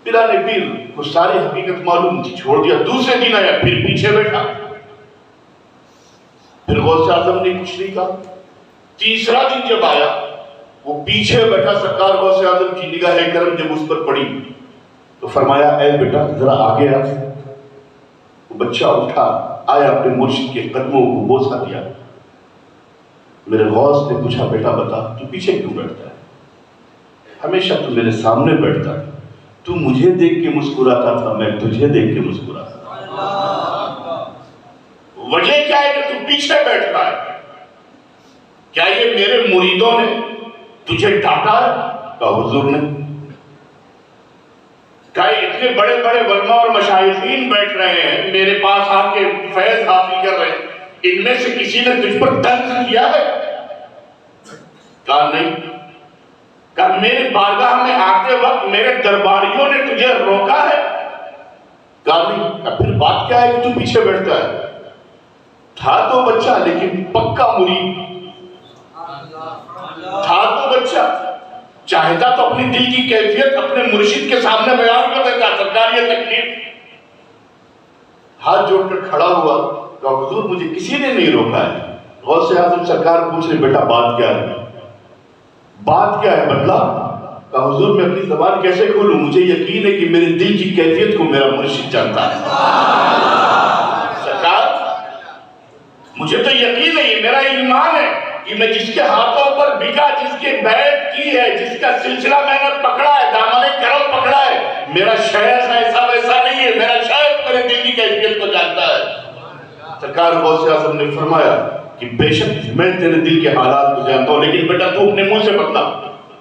پیران پیر کو ساری حقیقت معلوم تھی، چھوڑ دیا. دوسرے دن آیا، پھر پیچھے بیٹھا. پھر غوث اعظم نے کچھ نہیں کہا. تیسرا دن جب آیا، وہ پیچھے بیٹھا. سرکار غوث اعظم کی نگاہ کرم جب اس پر پڑی تو فرمایا، اے بیٹا ذرا آگے آ. وہ بچہ اٹھا آیا، اپنے مرشد کے قدموں کو بوسہ دیا. میرے غوث نے پوچھا، بیٹا بتا تو پیچھے کیوں بیٹھتا ہے؟ ہمیشہ تو میرے سامنے بیٹھتا ہے، تو مجھے دیکھ کے مسکراتا تھا، میں تجھے دیکھ کے مسکراتا تھا. وجہ کیا ہے کہ تو پیچھے بیٹھ رہا ہے؟ کیا یہ میرے مریدوں نے تجھے ڈانٹا ہے؟ کہا حضور نے. کہا اتنے بڑے بڑے علماء اور مشائخین بیٹھ رہے ہیں میرے پاس آ کے فیض حاصل کر رہے ہیں، ان میں سے کسی نے تجھ پر طنز کیا ہے؟ کہا نہیں. کہا میرے بارگاہ میں آتے وقت میرے درباریوں نے تجھے روکا ہے؟ کہا نہیں. کہا پھر بات کیا ہے کہ تو پیچھے بیٹھتا ہے؟ تھا تو بچہ لیکن پکا مرید تھا. تو بچہ چاہتا تو اپنی دل کی کیفیت اپنے مرشد کے سامنے بیان کر دیتا. سرکار یہ تکلیف. ہاتھ جوڑ کر کھڑا ہوا، کہا حضور مجھے کسی نے نہیں روکا ہے. غوث اعظم سرکار پوچھ رہے، بیٹا بات کیا ہے؟ بات کیا ہے بتلا. کہا حضور میں اپنی زبان کیسے کھولوں، مجھے یقین ہے کہ میرے دل کی کیفیت کو میرا مرشد جانتا ہے. سرکار مجھے تو یقین ہے، یہ میرا ایمان ہے کہ میں جس کے ہاتھوں پر بکا، جس کے بیعت کی ہے، جس کا سلسلہ میں نے پکڑا ہے، دامن کرم پکڑا ہے، میرا شیخ ایسا ویسا نہیں ہے، میرا شیخ میرے دل کی کیفیت کو جانتا ہے. سرکار غوث اعظم نے فرمایا کہ بے شک میں تیرے دل کے حالات کو جانتا ہوں، لیکن بیٹا تو اپنے منہ سے بتلا.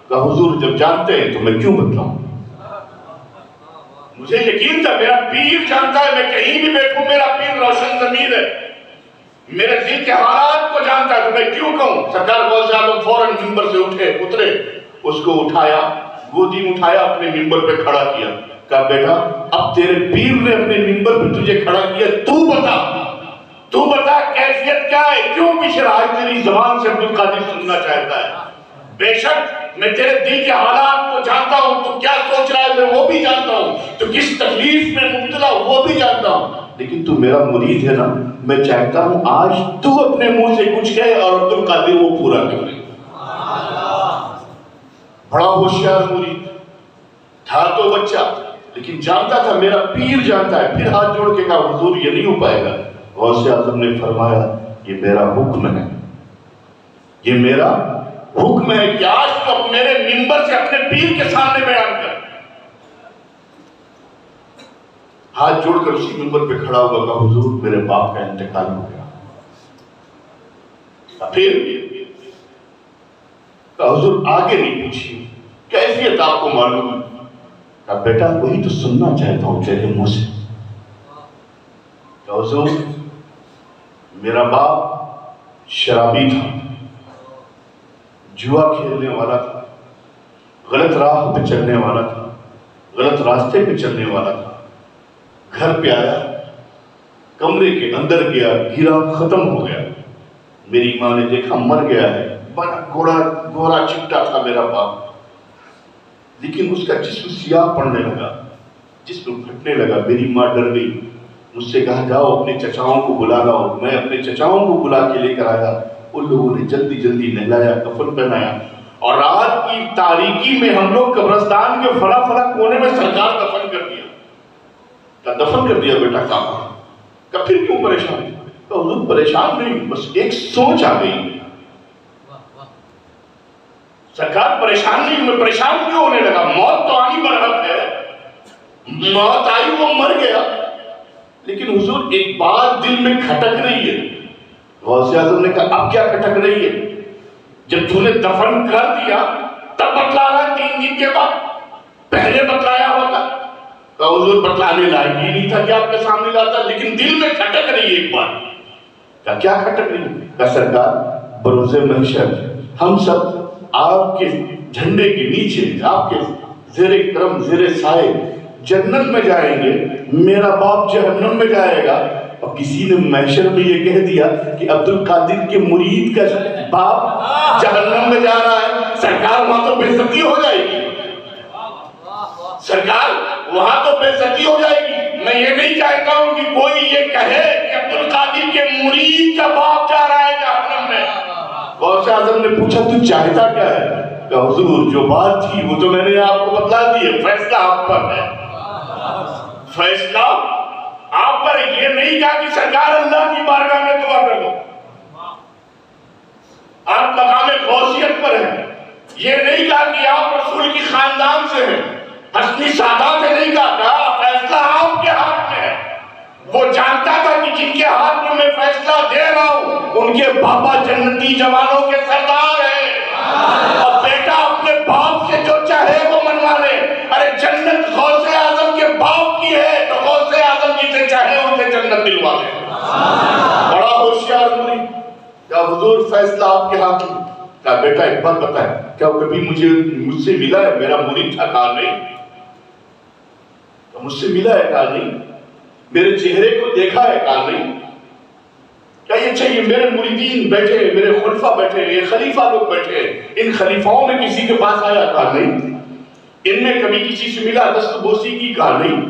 کہا حضور جب جانتے ہیں تو میں کیوں بتلاؤں؟ مجھے یقین تھا میرا پیر جانتا ہے، میں کہیں بھی بیٹھوں میرا پیر روشن ضمیر ہے، میرے دل کے حالات کو جانتا ہے، تو میں کیوں کہوں؟ سرکار غوث اعظم فوراً ممبر سے اترے، اس کو اٹھایا، گودی میں اٹھایا، اپنے ممبر پہ کھڑا کیا. کہا بیٹا اب تیرے پیر نے اپنے ممبر پہ تجھے کھڑا کیا، تو بتا کیفیت کیا ہے، کیوں پیچھے رہا ہے؟ تیری زبان سے عبدالقادر سننا چاہتا ہے. بے شک میں تیرے دل کے حالات کو جانتا ہوں، تو کیا سوچ رہا ہے میں وہ بھی جانتا ہوں، تو کس تکلیف میں مبتلا وہ بھی جانتا ہوں. لیکن تو میرا مرید ہے نا، میں چاہتا ہوں آج تو اپنے منہ سے کچھ کہے اور عبدالقادر وہ پورا کر لے. بڑا ہوشیار مرید تھا تو بچہ، لیکن جانتا تھا میرا پیر جانتا ہے. پھر ہاتھ جوڑ کے کہا حضور یہ نہیں ہو پائے گا. غوث اعظم نے فرمایا یہ میرا حکم ہے، یہ میرا حکم ہے کہ آج تو میرے منبر سے اپنے پیر کے سامنے بیان کر. ہاتھ جوڑ کر اسی منبر پہ کھڑا ہوا، کہا حضور میرے باپ کا انتقال ہو گیا. پھر کہا حضور آگے نہیں پوچھی، کیفیت آپ کو معلوم ہے؟ کہا بیٹا وہی تو سننا چاہتا ہوں تیرے منہ سے. کہا حضور میرا باپ شرابی تھا، جوا کھیلنے والا تھا، غلط راہ پہ چلنے والا تھا، غلط راستے پہ چلنے والا تھا. گھر پہ آیا، کمرے کے اندر گیا، گرا، ختم ہو گیا. میری ماں نے دیکھا مر گیا ہے. بڑا گورا چپٹا تھا میرا باپ، لیکن اس کا جسم سیاہ پڑنے لگا، جسم پھٹنے لگا. میری ماں ڈر گئی، مجھ سے کہا جاؤ اپنے چچاؤں کو بلا لاؤ. میں اپنے چچاؤں کو بلا کے لے کر آیا. ان لوگوں نے جلدی جلدی نہلایا، کفن پہنایا، اور رات کی تاریکی میں ہم لوگ قبرستان کے فلاں کونے میں سرکار دفن کر دیا. کہا دفن کر دیا بیٹا کہا پھر کیوں پریشان؟ کہا حضور پریشان نہیں، بس ایک سوچ آ گئی۔ سرکار پریشان نہیں، میں پریشان کیوں ہونے لگا؟ موت تو آنی برحق ہے، موت آئی وہ مر گیا، لیکن حضور ایک بات دل میں کھٹک رہی ہے۔ غوث اعظم نے کہا اب کیا کھٹک رہی ہے؟ جب تو نے دفن کر دیا تب بتلا رہا 3 دن کے بعد، پہلے بتلایا ہوتا۔ کہا حضور بتلانے لائق ہی نہیں تھا کہ آپ کے سامنے لاتا، لیکن دل میں کھٹک رہی ہے ایک بات۔ کہا کیا کھٹک رہی ہے؟ کہا سرکار بروز محشر ہم سب آپ کے جھنڈے کے نیچے، آپ کے زیر کرم زیر سائے جنت میں جائیں گے، میرا باپ جہنم میں جائے گا، اور کسی نے محشر میں یہ کہہ دیا کہ عبد القادر کے مرید کا باپ جہنم میں جا رہا ہے، سرکار وہاں تو بے عزتی ہو جائے گی، سرکار وہاں تو بے عزتی ہو جائے گی۔ میں یہ نہیں چاہتا ہوں کہ کوئی یہ کہے کہ عبد القادر کے مرید کا باپ جا رہا ہے جہنم میں۔ غوث اعظم نے پوچھا تو چاہتا کیا ہے؟ کہ حضور جو بات تھی وہ تو میں نے آپ کو بتلا دی ہے، فیصلہ آپ پر ہے، فیصلہ آپ پر۔ یہ نہیں کہا کہ سرکار اللہ کی بارگاہ میں دعا کر دو، آپ مقام غوثیت پر ہیں۔ یہ نہیں کہا کہ آپ رسول کی خاندان سے ہیں، حسنی سادات سے نہیں کہا، فیصلہ آپ کے ہاتھ میں ہے۔ وہ جانتا تھا کہ جن کے ہاتھ میں فیصلہ دے رہا ہوں ان کے بابا جنتی جوانوں کے سردار ہیں، اور بیٹا اپنے باپ سے جو چاہے وہ منوا لے۔ ارے جنت غوث اعظم کے باپ کی ہے تو غوث اعظم جسے چاہے اسے جنت دلوا لے۔ بڑا ہوشیار مرید، کیا حضور فیصلہ آپ کے ہاتھ میں؟ کہا بیٹا ایک بات بتائیں، کیا کبھی مجھ سے ملا ہے؟ میرا مرید تھا؟ کہا نہیں۔ مجھ سے ملا ہے؟ کہا نہیں۔ میرے چہرے کو دیکھا ہے؟ کہا نہیں۔ کیا یہ چاہیے میرے مریدین بیٹھے، میرے خلفاء بیٹھے، یہ خلیفہ لوگ بیٹھے، ان خلیفاؤں میں کسی کے پاس آیا؟ کہا نہیں۔ ان میں کبھی کسی سے ملا، دست بوسی کی؟ کہا نہیں۔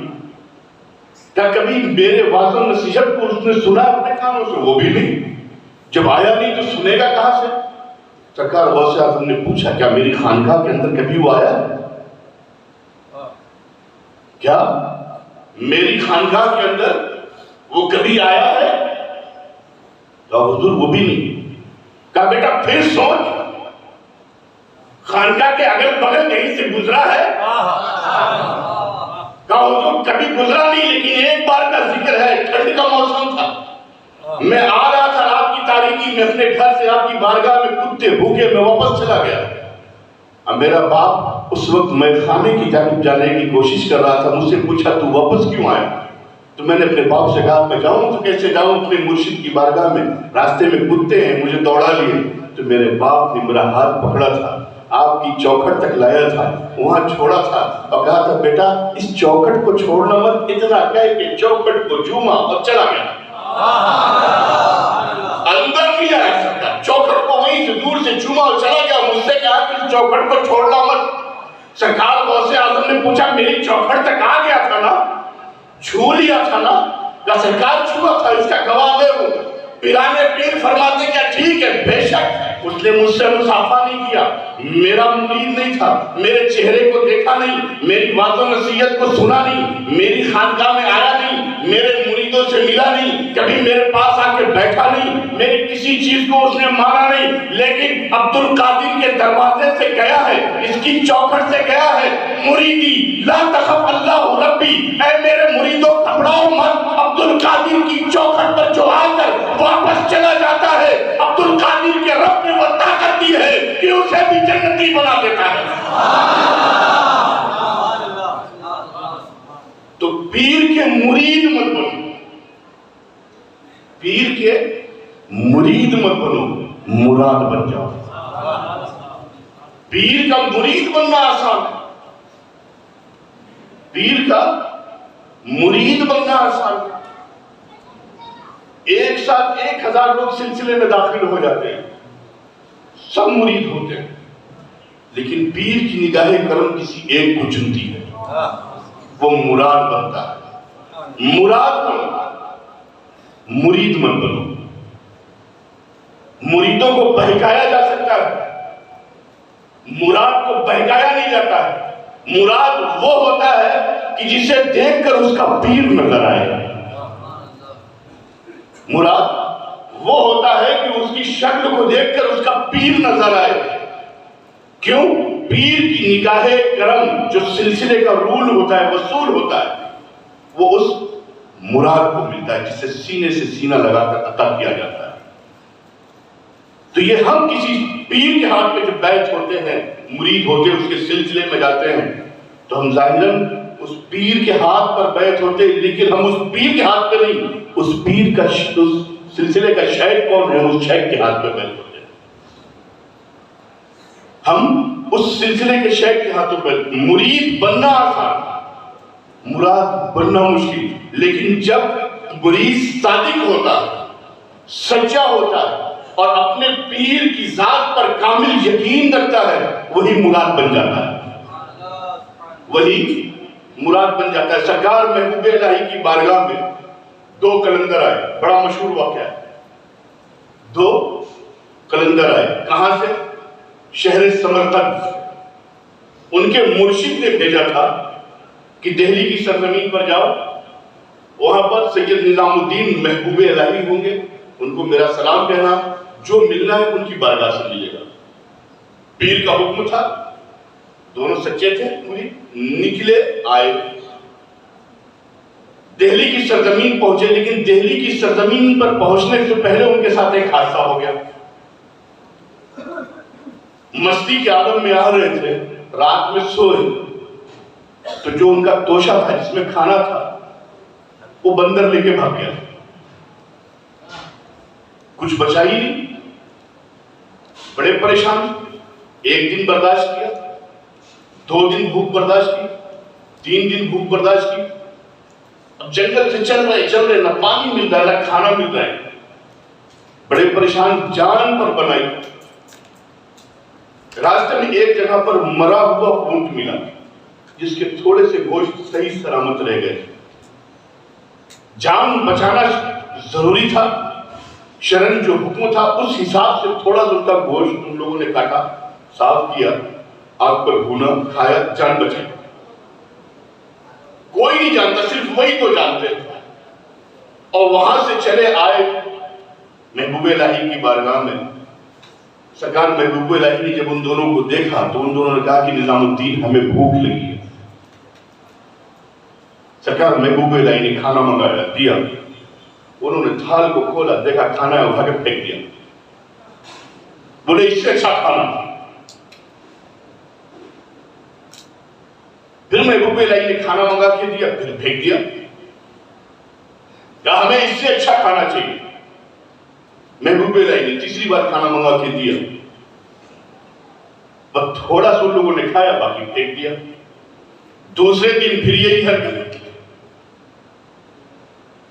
کیا کبھی میرے واضح و نصیحت کو اس نے سنا اپنے کانوں سے؟ وہ بھی نہیں۔ جب آیا نہیں تو سنے گا کہاں سے؟ سرکار غوث اعظم نے پوچھا کیا میری خانقاہ کے اندر کبھی وہ آیا؟ کیا میری خانقاہ کے اندر وہ کبھی آیا ہے؟ کہا حضور وہ بھی نہیں۔ کہا بیٹا پھر سوچ، خانقاہ کے اگل بغل کہیں سے گزرا ہے؟ کہا حضور کبھی گزرا نہیں، لیکن ایک بار کا ذکر ہے، ٹھنڈ کا موسم تھا، میں آ رہا تھا رات کی تاریکی میں اپنے گھر سے آپ کی بارگاہ میں، کتے بھوکے میں واپس چلا گیا۔ اب میرا باپ اس وقت میں خانے کی جانب جانے کی کوشش کر رہا تھا، مجھ سے پوچھا تو واپس کیوں آیا؟ تو میں نے اپنے باپ سے کہا میں جاؤں تو کیسے جاؤں اپنے مرشد کی بارگاہ میں، راستے میں کتے ہیں مجھے دوڑا لیے۔ تو میرے باپ نے میرا ہاتھ پکڑا تھا، آپ کی چوکھٹ تک لایا تھا، وہاں چھوڑا تھا اور کہا تھا بیٹا اس چوکھٹ کو چھوڑنا مت، اتنا کہہ کہ چوکھٹ کو چوما اور چلا گیا۔ اندر نہیں آ سکتا، چوکھٹ کو وہیں سے دور سے چوما اور چلا گیا، مجھ سے کہا کہ اس چوکھٹ کو چھوڑنا مت۔ سرکار غوث اعظم نے پوچھا میری چوکھٹ تک آ گیا تھا نا، چھو لیا تھا نا؟ کہا سرکار چھوا تھا، اس کا گواہ میں ہوں۔ پیرانے پیر فرماتے کیا ٹھیک ہے، بے شک اس نے مجھ سے مصافحہ نہیں کیا، میرا مرید نہیں تھا، میرے چہرے کو دیکھا نہیں، میری بات و نصیحت کو سنا نہیں، میری خانقاہ میں آیا نہیں، میرے مریدوں سے ملا نہیں، کبھی میرے پاس آ کے بیٹھا نہیں، میری کسی چیز کو اس نے مانا نہیں، لیکن عبد القادر کے دروازے سے گیا ہے، اس کی چوکھٹ سے گیا ہے، مریدی لا تخف اللہ ربی، اے میرے مریدوں گھبراؤ مت، عبد القادر کی چوکھٹ پر جو آ کر واپس چلا جاتا ہے، عبد القادر کے رب میں وہ طاقت دی ہے کہ اسے بھی جنتی بنا دیتا ہے۔ تو پیر کے مرید مت بنو، پیر کے مرید مت بنو، مراد بن جاؤ۔ پیر کا مرید بننا آسان ہے، پیر کا مرید بننا آسان ہے۔ ایک ساتھ 1000 لوگ سلسلے میں داخل ہو جاتے ہیں، سب مرید ہوتے ہیں، لیکن پیر کی نگاہ کرم کسی ایک کو چنتی ہے، وہ مراد بنتا ہے۔ مراد بنو، مرید مت بنو۔ مریدوں کو بہکایا جا سکتا ہے، مراد کو بہکایا نہیں جاتا ہے۔ مراد وہ ہوتا ہے کہ جسے دیکھ کر اس کا پیر نظر آئے. مراد وہ ہوتا ہے کہ اس کی شکل کو دیکھ کر اس کا پیر نظر آئے. کیوں؟ پیر کی نگاہ کرم جو سلسلے کا رول ہوتا ہے، وصول ہوتا ہے، وہ اس مراد کو ملتا ہے جسے سینے سے سینہ لگا کر عطا کیا جاتا ہے. تو یہ ہم کسی پیر کے ہاتھ پہ جب بیعت ہوتے ہیں، مرید ہوتے ہیں، اس کے سلسلے میں جاتے ہیں، تو ہم ظاہراً اس پیر کے ہاتھ پر بیعت ہوتے ہیں، لیکن ہم اس پیر کے ہاتھ پہ نہیں، اس پیر کا اس سلسلے کا شیخ کون ہے، اس شیخ کے ہاتھ پہ بیعت ہوتے ہیں. ہم اس سلسلے کے شیخ کے ہاتھوں پہ. مرید بننا آسان، مراد بننا مشکل. لیکن جب مرید صادق ہوتا ہے، سچا ہوتا ہے اور اپنے پیر کی ذات پر کامل یقین رکھتا ہے، وہی مراد بن جاتا ہے. وہی مراد بن جاتا ہے. سرکار محبوب الہی کی بارگاہ میں 2 قلندر آئے. بڑا مشہور واقعہ ہے. 2 قلندر آئے. کہاں سے؟ شہر سمرقند. ان کے مرشد نے بھیجا تھا کہ دہلی کی سرزمین پر جاؤ، وہاں پر سید نظام الدین محبوب الہی ہوں گے، ان کو میرا سلام کہنا، جو ملنا ہے ان کی بارگاہ سے ملے گا. پیر کا حکم تھا. دونوں سچے تھے. نکلے، آئے، دہلی کی سرزمین پہنچے. لیکن دہلی کی سرزمین پر پہنچنے سے پہلے ان کے ساتھ ایک حادثہ ہو گیا. مستی کے عالم میں آ رہے تھے، رات میں سوئے تو جو ان کا توشہ تھا جس میں کھانا تھا وہ بندر لے کے بھاگ گیا. کچھ بچا ہی نہیں. بڑے پریشان. 1 دن برداشت کیا، 2 دن بھوک برداشت کی، 3 دن بھوک برداشت کی. اب جنگل سے چل رہے، نہ پانی مل رہا ہے نہ کھانا مل رہا ہے. بڑے پریشان، جان پر بنائی. راستے میں ایک جگہ پر مرا ہوا اونٹ ملا جس کے تھوڑے سے گوشت صحیح سلامت رہ گئے. جان بچانا ضروری تھا. شرن جو حکم تھا اس حساب سے تھوڑا سا اس کا گوشت ان لوگوں نے کاٹا، صاف کیا، آگ پر بھونا، کھایا، جان بچائی. کوئی نہیں جانتا، صرف وہی تو جانتے. اور وہاں سے چلے آئے محبوب الہی کی بارگاہ میں. سرکار محبوب الہی نے جب ان دونوں کو دیکھا تو ان دونوں نے کہا کہ نظام الدین ہمیں بھوک لگی ہے. سرکار محبوب الہی نے کھانا منگایا، دیا. انہوں نے تھال کو کھولا، دیکھا کھانا ہے، اٹھا کے پھینک دیا. بولے اس سے اچھا کھانا. پھر محبوب الہی نے کھانا منگا کے دیا، پھر پھینک دیا. کہا ہمیں اس سے اچھا کھانا چاہیے. محبوب الہی نے تیسری بار کھانا منگا کے دیا. بس تھوڑا سا لوگوں نے کھایا، باقی پھینک دیا. دوسرے دن پھر یہی حرکت.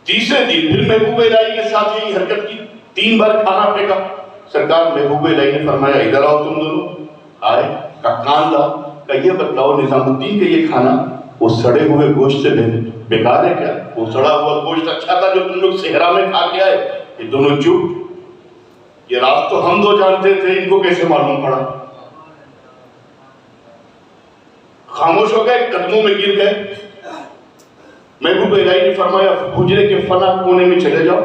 تیسرے دن پھر محبوب الہی کے ساتھ یہی حرکت کی. 3 بار کھانا پھینکا. سرکار محبوب الہی نے فرمایا ادھر آؤ تم دونوں. آئے. کہا کان لاؤ. کہا یہ بتلاؤ نظام الدین کا یہ کھانا وہ سڑے ہوئے گوشت سے بیکار ہے کیا؟ وہ سڑا ہوا گوشت اچھا تھا جو تم لوگ صحرا میں کھا کے آئے. یہ دونوں چپ. یہ راز تو ہم 2 جانتے تھے، ان کو کیسے معلوم پڑا؟ خاموش ہو گئے، قدموں میں گر گئے. محبوب الہی نے فرمایا حجرے کے فلاں کونے میں چلے جاؤ.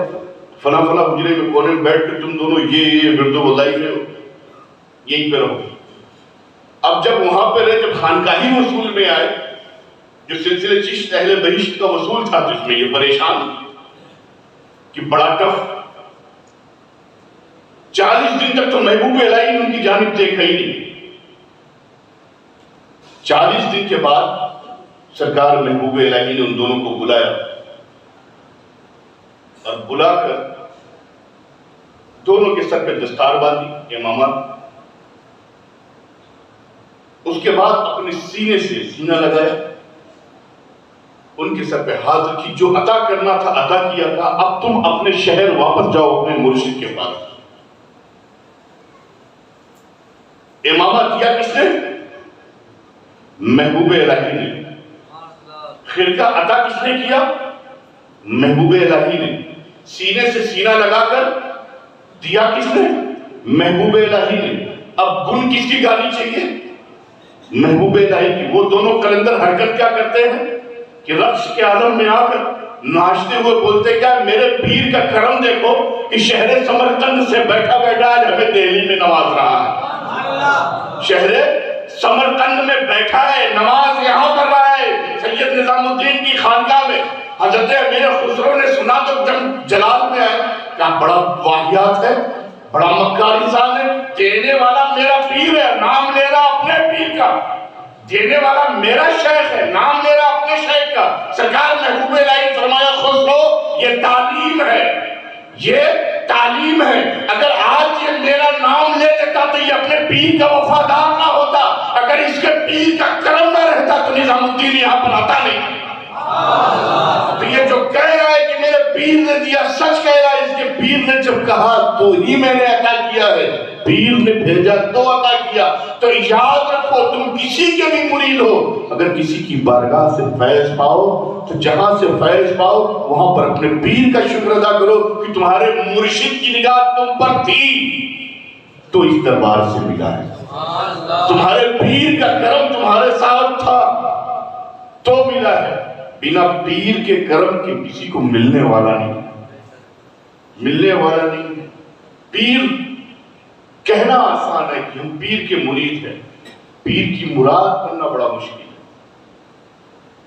فلاں حجرے میں کونے میں بیٹھ کر تم دونوں یہ ورد و وظائف میں ہو، یہیں پہ رہو. اب جب وہاں پہ رہے، جب خانقاہی وصول میں آئے، جو سلسلے چشت اہل بہشت کا وصول تھا، جس میں یہ پریشان کہ بڑا ٹف. 40 دن تک تو محبوب الہی نے ان کی جانب دیکھا ہی نہیں. 40 دن کے بعد سرکار محبوب الہی نے ان دونوں کو بلایا اور بلا کر دونوں کے سر پہ دستار باندھی، امامت. اس کے بعد اپنے سینے سے سینہ لگایا، ان کے سر پہ ہاتھ رکھی. جو عطا کرنا تھا عطا کیا تھا. اب تم اپنے شہر واپس جاؤ اپنے مرشد کے پاس. امامت کیا کس نے؟ محبوب الہی نے. خرقہ عطا کس نے کیا؟ محبوب الہی نے. سینے سے سینہ لگا کر دیا کس نے؟ محبوب الہی نے. اب گن کس کی گانی چاہیے؟ محبوب الہی کی، وہ دونوں قلندر حرکت کیا کرتے ہیں کہ رقص کے عالم میں آ کر ناچتے ہوئے بولتے کیا، میرے پیر کا کرم دیکھو کہ شہر سمرقند سے بیٹھا بیٹھا آج ہمیں دہلی میں نواز رہا ہے، شہر سمرقند میں بیٹھا ہے، نماز یہاں پڑھ رہا ہے، سید نظام الدین کی خانقاہ میں۔ حضرت امیر خسرو نے سنا تو جلال میں آئے، کیا بڑا واقعات ہے، بڑا مکار انسان ہے، دینے والا میرا پیر ہے، نام لے رہا اپنے پیر کا، دینے والا میرا شیخ ہے، نام لے رہا اپنے شیخ کا۔ سرکار محبوب الہی فرمایا خسرو یہ تعلیم ہے، یہ تعلیم ہے، اگر آج یہ میرا نام لے لیتا تو یہ اپنے پیر کا وفادار نہ ہوتا، اگر اس کے پیر کا کرم نہ رہتا تو نظام الدین یہاں پر آتا نہیں۔ تو یہ جو کہہ رہا ہے کہ میرے پیر نے دیا، سچ کہہ رہا ہے، اس کے پیر نے جب کہا تو ہی میں نے عطا کیا ہے، پیر نے بھیجا تو عطا کیا۔ تو یاد رکھو تم کسی کے بھی مرید ہو، اگر کسی کی بارگاہ سے فیض پاؤ تو جہاں سے فیض پاؤ وہاں پر اپنے پیر کا شکر ادا کرو کہ تمہارے مرشد کی نگاہ تم پر تھی تو اس دربار سے ملا ہے، تمہارے پیر کا کرم تمہارے ساتھ تھا تو ملا ہے۔ بنا پیر کے کرم کے کسی کو ملنے والا نہیں، ملنے والا نہیں۔ پیر کہنا آسان ہے کہ ہم پیر کے مرید ہیں، پیر کی مراد بننا بڑا مشکل ہے،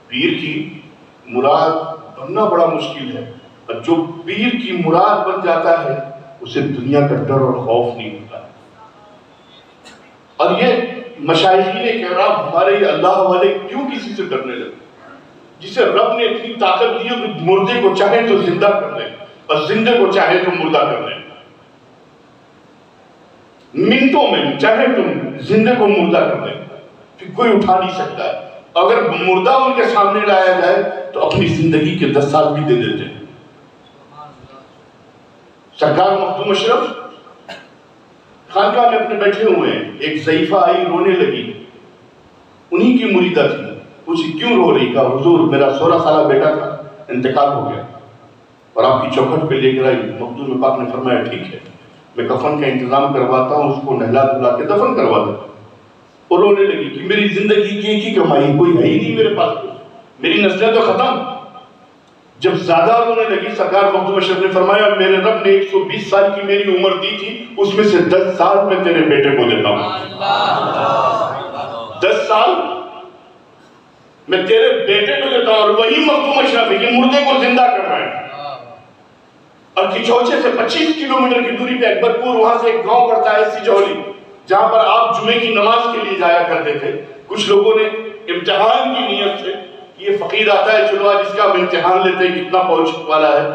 پیر کی مراد بننا بڑا مشکل ہے، اور جو پیر کی مراد بن جاتا ہے اسے دنیا کا ڈر اور خوف نہیں ہوتا ہے۔ اور یہ مشائخین کرام ہمارے یہ اللہ والے کیوں کسی سے ڈرنے لگے؟ جسے رب نے اتنی طاقت دی کہ مردے کو چاہے تو زندہ کر دے اور زندے کو چاہے تو مردہ کر دے، منٹوں میں چاہے تو زندے کو مردہ کر دے، پھر کوئی اٹھا نہیں سکتا ہے۔ اگر مردہ ان کے سامنے لایا جائے تو اپنی زندگی کے 10 سال بھی دے دیتے ہیں۔ سرکار مخدوم اشرف خانقاہ میں اپنے بیٹھے ہوئے ہیں، ایک ضعیفہ آئی رونے لگی، انہی کی مریدہ تھی، پوچھی کیوں رو رہی؟ کہا حضور میرا 16 سالہ بیٹا تھا، انتقال ہو گیا اور آپ کی چوکھٹ پہ لے کر آئی۔ مخدوم پاک نے فرمایا ٹھیک ہے، میں کفن کا انتظام کرواتا ہوں، اس کو نہلا دھلا کے دفن کروا دیتا ہوں۔ اور رونے لگی کہ میری زندگی کی ایک ہی کمائی، کوئی ہے ہی نہیں میرے پاس، میری نسلیں تو ختم۔ جب زیادہ رونے لگی سرکار مخدوم اشرف نے فرمایا میرے رب نے 120 سال کی میری عمر دی تھی، اس میں سے 10 سال میں تیرے بیٹے کو دیتا ہوں، 10 سال میں تیرے بیٹے کو دیتا ہوں۔ اور وہی مخدوم اشرف ہے کہ مردے کو زندہ کر رہا ہے۔ اور کھچوچے سے 25 کلومیٹر کی دوری پہ اکبرپور، وہاں سے ایک گاؤں پڑتا ہے سجولی، جہاں پر آپ جمعے کی نماز کے لیے جایا کرتے تھے۔ کچھ لوگوں نے امتحان کی نیت سے یہ فقیر آتا ہے چلو آج اس کا ہم امتحان لیتے ہیں کتنا پہنچ والا ہے،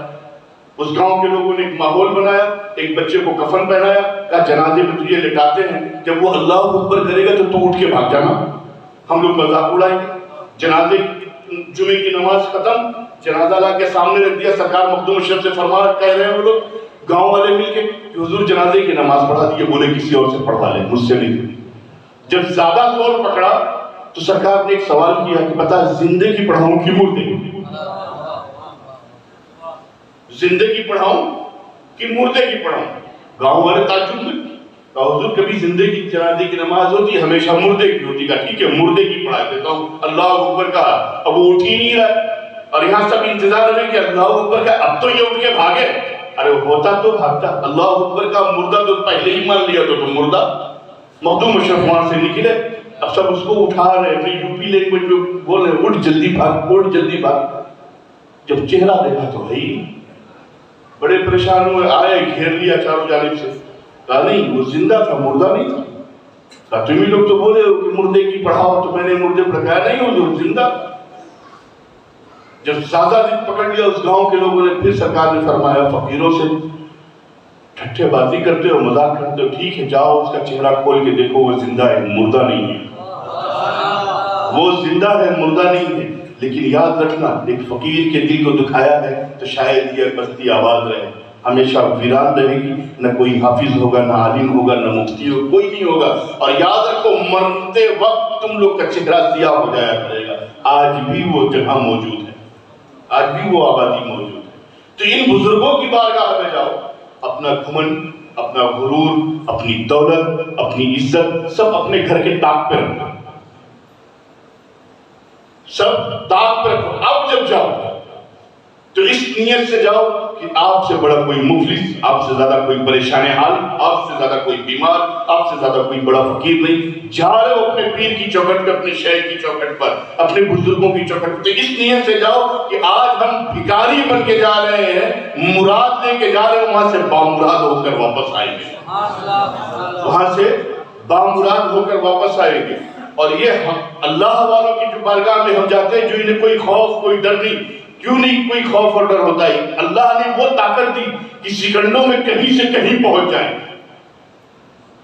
اس گاؤں کے لوگوں نے ایک ماحول بنایا، ایک بچے کو کفن پہنایا، کہا جنازے میں تجھے لٹاتے ہیں، جب وہ اللہ اکبر کرے گا تو تو اٹھ کے بھاگ جانا، ہم لوگ مذاق اڑائیں گے۔ جنازے جمعے کی نماز ختم، جنازہ لا کے سامنے رکھ دیا، سرکار مخدوم اشرف سے فرمایا، کہہ رہے ہیں وہ لوگ گاؤں والے مل کے کہ حضور جنازے کی نماز پڑھا دیے، بولے کسی اور سے پڑھوا لیں، مجھ سے نہیں۔ جب زیادہ زور پکڑا تو سرکار نے ایک سوال کیا کہ بتا زندے کی پڑھاؤں کہ مردے کی؟ زندے کی پڑھاؤں کہ مردے کی پڑھاؤں؟ گاؤں والے تعجب میں کہا حضور کبھی زندے کی جنازے کی نماز ہوتی ہے، ہمیشہ مردے کی ہوتی۔ کہا ٹھیک ہے مردے کی پڑھا دیتا ہوں۔ اللہ اکبر کہا، اب وہ اٹھ ہی نہیں رہا اور یہاں سب انتظار میں کہ اللہ اکبر کا اب تو یہ اٹھ کے بھاگے، ارے ہوتا تو بھاگتا، اللہ اکبر کا مردہ تو پہلے ہی مان لیا تو مردہ۔ مخدوم اشرف وہاں سے نکلے، اب سب اس کو اٹھا رہے، اپنی یوپی لینگویج میں بول رہے اٹھ جلدی بھاگ، اٹھ جلدی بھاگ۔ جب چہرہ دیکھا تو ہے ہی، بڑے پریشان ہوئے، آئے گھیر لیا چاروں جانب سے، کہا نہیں وہ زندہ تھا مردہ نہیں تھا۔ کہا تم ہی لوگ تو بولے ہو کہ مردے کی پڑھاؤ، تو میں نے مردے پڑھایا نہیں حضور زندہ۔ جب زیادہ دن پکڑ لیا اس گاؤں کے لوگوں نے، پھر سرکار نے فرمایا فقیروں سے ٹھٹھے بازی کرتے ہو، مذاق کرتے ہو، ٹھیک ہے جاؤ اس کا چہرہ کھول کے دیکھو، وہ زندہ ہے مردہ نہیں ہے، وہ زندہ ہے مردہ نہیں ہے۔ لیکن یاد رکھنا ایک فقیر کے دل کو دکھایا ہے تو شاید یہ بستی آباد رہے، ہمیشہ ویران رہے گی، نہ کوئی حافظ ہوگا، نہ عالم ہوگا، نہ مفتی ہوگا، کوئی نہیں ہوگا۔ اور یاد رکھو مرتے وقت تم لوگ کا چہرہ سیاہ ہو جایا کرے گا، آج بھی وہ جگہ موجود ہے، آج بھی وہ آبادی موجود ہے۔ تو ان بزرگوں کی بارگاہ میں جاؤ، اپنا گھمنڈ، اپنا غرور، اپنی دولت، اپنی عزت سب اپنے گھر کے طاق پہ رکھنا، سب داغ پر رکھو. اب جب جاؤ تو اس نیت سے جاؤ کہ آپ سے بڑا کوئی مفلس، آپ سے زیادہ کوئی پریشان حال، آپ سے زیادہ کوئی بیمار، آپ سے زیادہ کوئی بڑا فقیر نہیں. جا رہے ہو اپنے پیر کی چوکھٹ پر، اپنے شیخ کی چوکھٹ پر، اپنے بزرگوں کی چوکھٹ پر، اس نیت سے جاؤ کہ آج ہم بھکاری بن کے جا رہے ہیں، مراد لے کے جا رہے ہیں، وہاں سے بامراد ہو کر واپس آئیں گے. وہاں سے بامراد ہو کر واپس آئیں گے. اور یہ اللہ والوں کی جو بارگاہ میں ہم جاتے ہیں، جو انہیں کوئی خوف کوئی ڈر نہیں. کیوں نہیں کوئی خوف اور ڈر ہوتا ہے؟ اللہ نے وہ طاقت دی کہ سیکنڈوں میں کہیں سے کہیں پہنچ جائیں.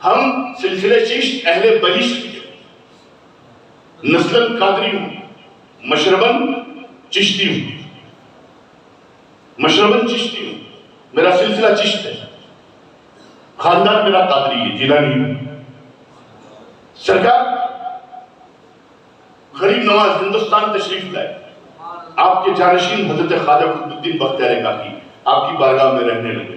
ہم سلسلہ چشت اہل بہشت نسلن قادری ہوں، مشربن چشتی ہوں، مشربن چشتی ہوں. میرا سلسلہ چشت ہے، خاندان میرا قادری ہے، جیلانی ہوں. سرکار غریب نواز ہندوستان تشریف لائے. آپ کے جانشین حضرت خواجہ قطب الدین بختیار کاکی آپ کی بارگاہ میں رہنے لگے.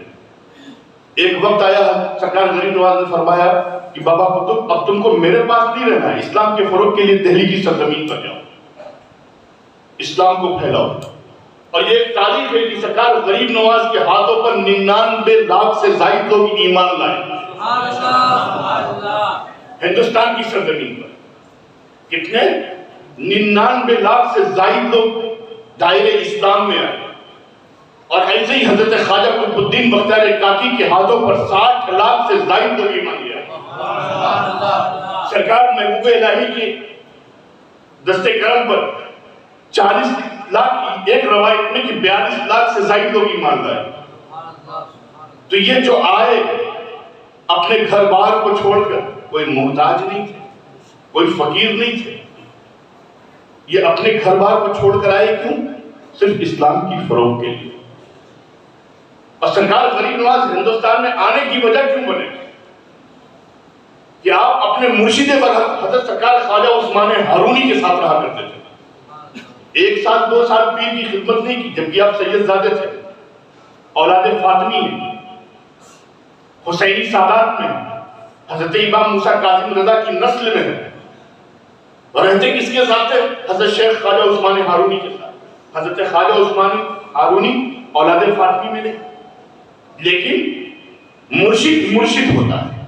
ایک وقت آیا سرکار غریب نواز نے فرمایا کہ بابا قطب اب تم کو میرے پاس نہیں رہنا ہے، اسلام کے فروغ کے لیے دہلی کی سرزمین پر جاؤ، اسلام کو پھیلاؤ. اور یہ ایک تاریخ ہے کہ سرکار غریب نواز کے ہاتھوں پر 99 لاکھ سے زائد لوگ ایمان لائے ہندوستان کی سرزمین پر. کتنے؟ 99 لاکھ سے زائد لوگ دائرے اسلام میں آئے. اور ایسے ہی حضرت خواجہ قطب الدین بختیار کاکی کے ہاتھوں پر 60 لاکھ سے زائد لوگ ایمان لے آئے. سرکار محبوب الہی کے دستے کرم پر 40 لاکھ، ایک روایت میں کہ 42 لاکھ سے زائد لوگ ایمان لائے. تو یہ جو آئے اپنے گھر بار کو چھوڑ کر، کوئی محتاج نہیں تھے، کوئی فقیر نہیں تھے. یہ اپنے گھر بار کو چھوڑ کر آئے کیوں؟ صرف اسلام کی فروغ کے لیے. اور سرکار غریب نواز ہندوستان میں آنے کی وجہ کیوں بنے؟ کہ آپ اپنے مرشد برحق حضرت سرکار خواجہ عثمان ہارونی کے ساتھ رہا کرتے تھے. 1 سال 2 سال پیر کی خدمت نہیں کی، جبکہ آپ سید زادے تھے، اولاد فاطمی ہیں، حسینی سادات میں، حضرت امام موسیٰ کاظم رضا کی نسل میں ہیں. اور رہتے کس کے ساتھ ہے؟ حضرت شیخ خواجہ عثمان ہارونی کے ساتھ. حضرت خواجہ عثمان ہارونی اولاد فاطمی میں نہیں، لیکن مرشد ہوتا ہے.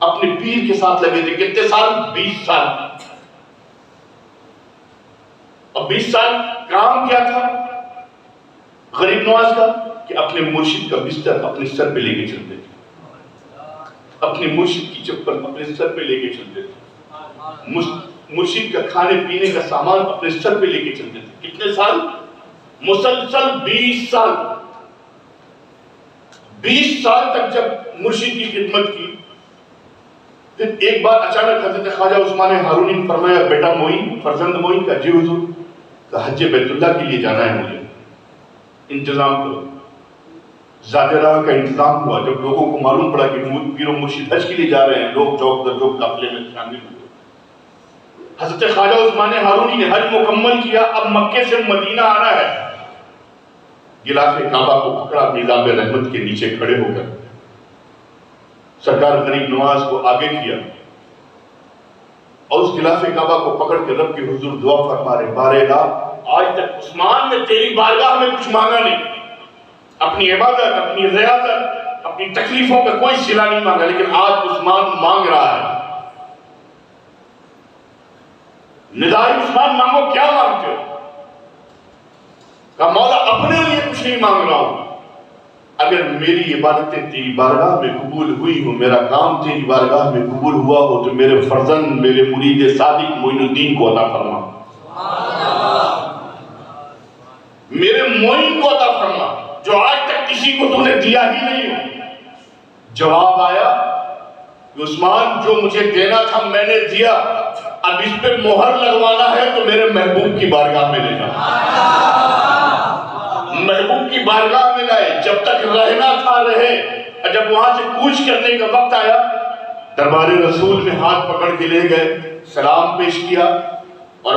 اپنے پیر کے ساتھ لگے تھے. کتنے سال؟ 20 سال. اور 20 سال کام کیا تھا غریب نواز کا؟ کہ اپنے مرشد کا بستر اپنے سر پہ لے کے چلتے تھے، اپنے مرشد کی چپل اپنے سر پہ لے کے چلتے تھے، مرشد کا کھانے پینے کا سامان اپنے سر پہ لے کے چلتے تھے. کتنے سال؟ مسلسل 20 سال. 20 سال تک جب مرشد کی خدمت کی، پھر ایک بار اچانک حضرت خواجہ عثمان ہارونی نے فرمایا، بیٹا معین، فرزند معین کا جی حضور، کہ حج بیت اللہ کے لیے جانا ہے مجھے، انتظام کرو. زیادہ راہ کا انتظام ہوا. جب لوگوں کو معلوم پڑا کہ پیر و مرشد حج کے لیے جا رہے ہیں، لوگ چوک در چوک قافلے میں شامل ہوئے. حضرت خواجہ عثمان ہارونی نے حج مکمل کیا. اب مکے سے مدینہ آنا ہے. غلاف کعبہ کو پکڑا، میزاب رحمت کے نیچے کھڑے ہو کر سرکار غریب نواز کو آگے کیا اور اس غلاف کعبہ کو پکڑ کے رب کے حضور دعا فرما رہے، بارے الہ، آج تک عثمان نے تیری بارگاہ میں کچھ مانگا نہیں، اپنی عبادت، اپنی ریاضت، اپنی تکلیفوں کا کوئی صلہ نہیں مانگا، لیکن آج عثمان مانگ رہا ہے. ندائی عثمان مانگو، کیا مانگتے ہو؟ کہا مولا اپنے لیے کچھ نہیں مانگ رہا ہوں، اگر میری عبادتیں تیری بارگاہ میں قبول ہوئی ہو، میرا کام تیری بارگاہ میں قبول ہوا ہو، تو میرے فرزند، میرے مرید صادق معین الدین کو عطا فرما، میرے معین کو عطا فرما، جو آج تک کسی کو تو نے دیا ہی نہیں ہو. جواب آیا کہ عثمان، جو مجھے دینا تھا میں نے دیا، اب اس پہ مہر لگوانا ہے تو میرے محبوب کی بارگاہ میں لے جا. محبوب کی بارگاہ میں لائے، جب تک رہنا تھا رہے. جب وہاں سے کوچ کرنے کا وقت آیا، دربار رسول میں ہاتھ پکڑ کے لے گئے، سلام پیش کیا اور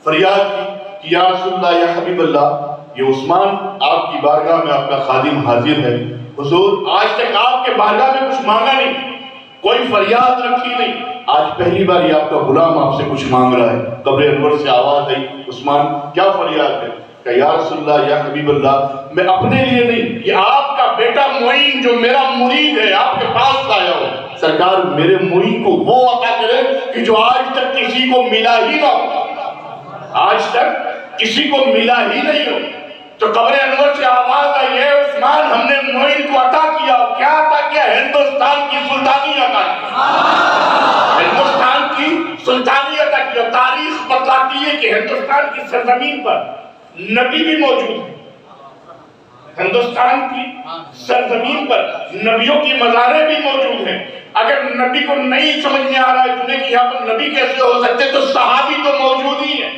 فریاد کی کہ یا رسول اللہ، یا حبیب اللہ، یہ عثمان آپ کی بارگاہ میں آپ کا خادم حاضر ہے. حضور، آج تک آپ کے بارگاہ میں کچھ مانگا نہیں، کوئی فریاد رکھی نہیں، آج پہلی بار یہ آپ کا غلام آپ سے کچھ مانگ رہا ہے. قبر انور سے آواز آئی, عثمان کیا فریاد ہے؟ کہ یا رسول اللہ, یا حبیب اللہ, میں اپنے لیے نہیں, یہ آپ کا بیٹا معین جو میرا مرید ہے آپ کے پاس لایا ہوں. سرکار میرے مرید کو وہ عطا کرے کہ جو آج تک کسی کو ملا ہی نہ ہو, آج تک کسی کو ملا ہی نہیں ہو. تو قبر انور سے آواز آئی ہے, عثمان ہم نے معین کو عطا کیا. کیا عطا کیا؟ ہندوستان کی سلطانی عطا کی, ہندوستان کی سلطانی عطا کیا. تاریخ بتلاتی ہے کہ ہندوستان کی سرزمین پر نبی بھی موجود ہے. ہندوستان کی سرزمین پر نبیوں کی مزاریں بھی موجود ہیں. اگر نبی کو نہیں سمجھ میں آ رہا ہے تمہیں کہ یہاں پر نبی کیسے ہو سکتے, تو صحابی تو موجود ہی ہیں.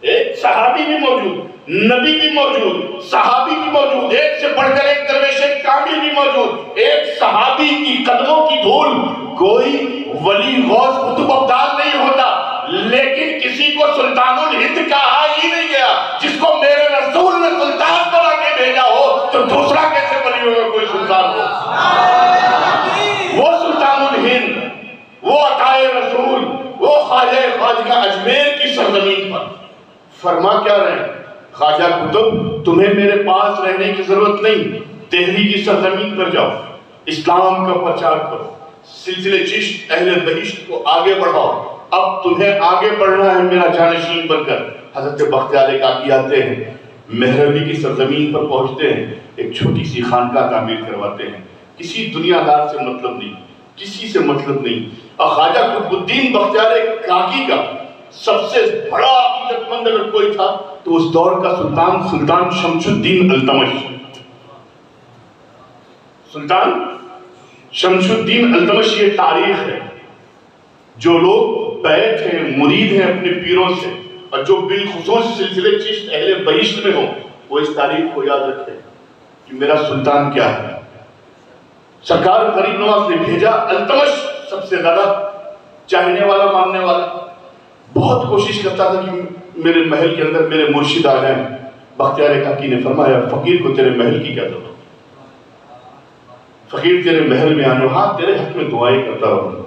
ایک صحابی بھی موجود, نبی بھی موجود, صحابی بھی موجود, ایک سے بڑھ کر ایک درویش کامل بھی موجود. ایک صحابی کی قدموں کی دھول کوئی ولی غوث قطب ابدال نہیں ہوتا, لیکن کسی کو سلطان الہند کہا ہی نہیں گیا. جس کو میرے رسول نے سلطان بنا کے بھیجا ہو تو دوسرا کیسے ولی ہوگا کوئی سلطان ہو؟ وہ سلطان الہند, وہ عطائے رسول, وہ خواجہ خواجہ اجمیر کی سرزمین پر فرما کیا رہے ہیں, خواجہ قطب تمہیں میرے پاس رہنے کی ضرورت نہیں, دہلی کی سرزمین پر جاؤ, اسلام کا پرچار کرو, سلسلے چشت اہل بہشت کو آگے بڑھاؤ. اب تمہیں آگے بڑھنا ہے میرا جانشین بن کر. حضرت بختیار کاکی آتے ہیں, مہربی کی سرزمین پر پہنچتے ہیں, ایک چھوٹی سی خانقاہ تعمیر کرواتے ہیں. کسی دنیا دار سے مطلب نہیں, کسی سے مطلب نہیں. اور خواجہ قطب الدین بختیار کاکی کا سب سے بڑا عقیدت مند اگر کوئی تھا تو اس دور کا سلطان شمس الدین التمش. سلطان شمس الدین التمش یہ تاریخ ہے. جو لوگ بیعت ہیں, مرید ہیں اپنے پیروں سے, اور جو بالخصوص سلسلے چشت اہل بہشت میں ہوں, وہ اس تاریخ کو یاد رکھیں کہ میرا سلطان کیا ہے. سرکار غریب نواز نے بھیجا. التمش سب سے زیادہ چاہنے والا, ماننے والا, بہت کوشش کرتا تھا کہ میرے محل کے اندر میرے مرشد آ جائیں. بختیار کاکی نے فرمایا فقیر کو تیرے محل کی کیا ضرورت, فقیر تیرے محل میں آنے, ہاں تیرے حق میں دعائیں کرتا رہوں.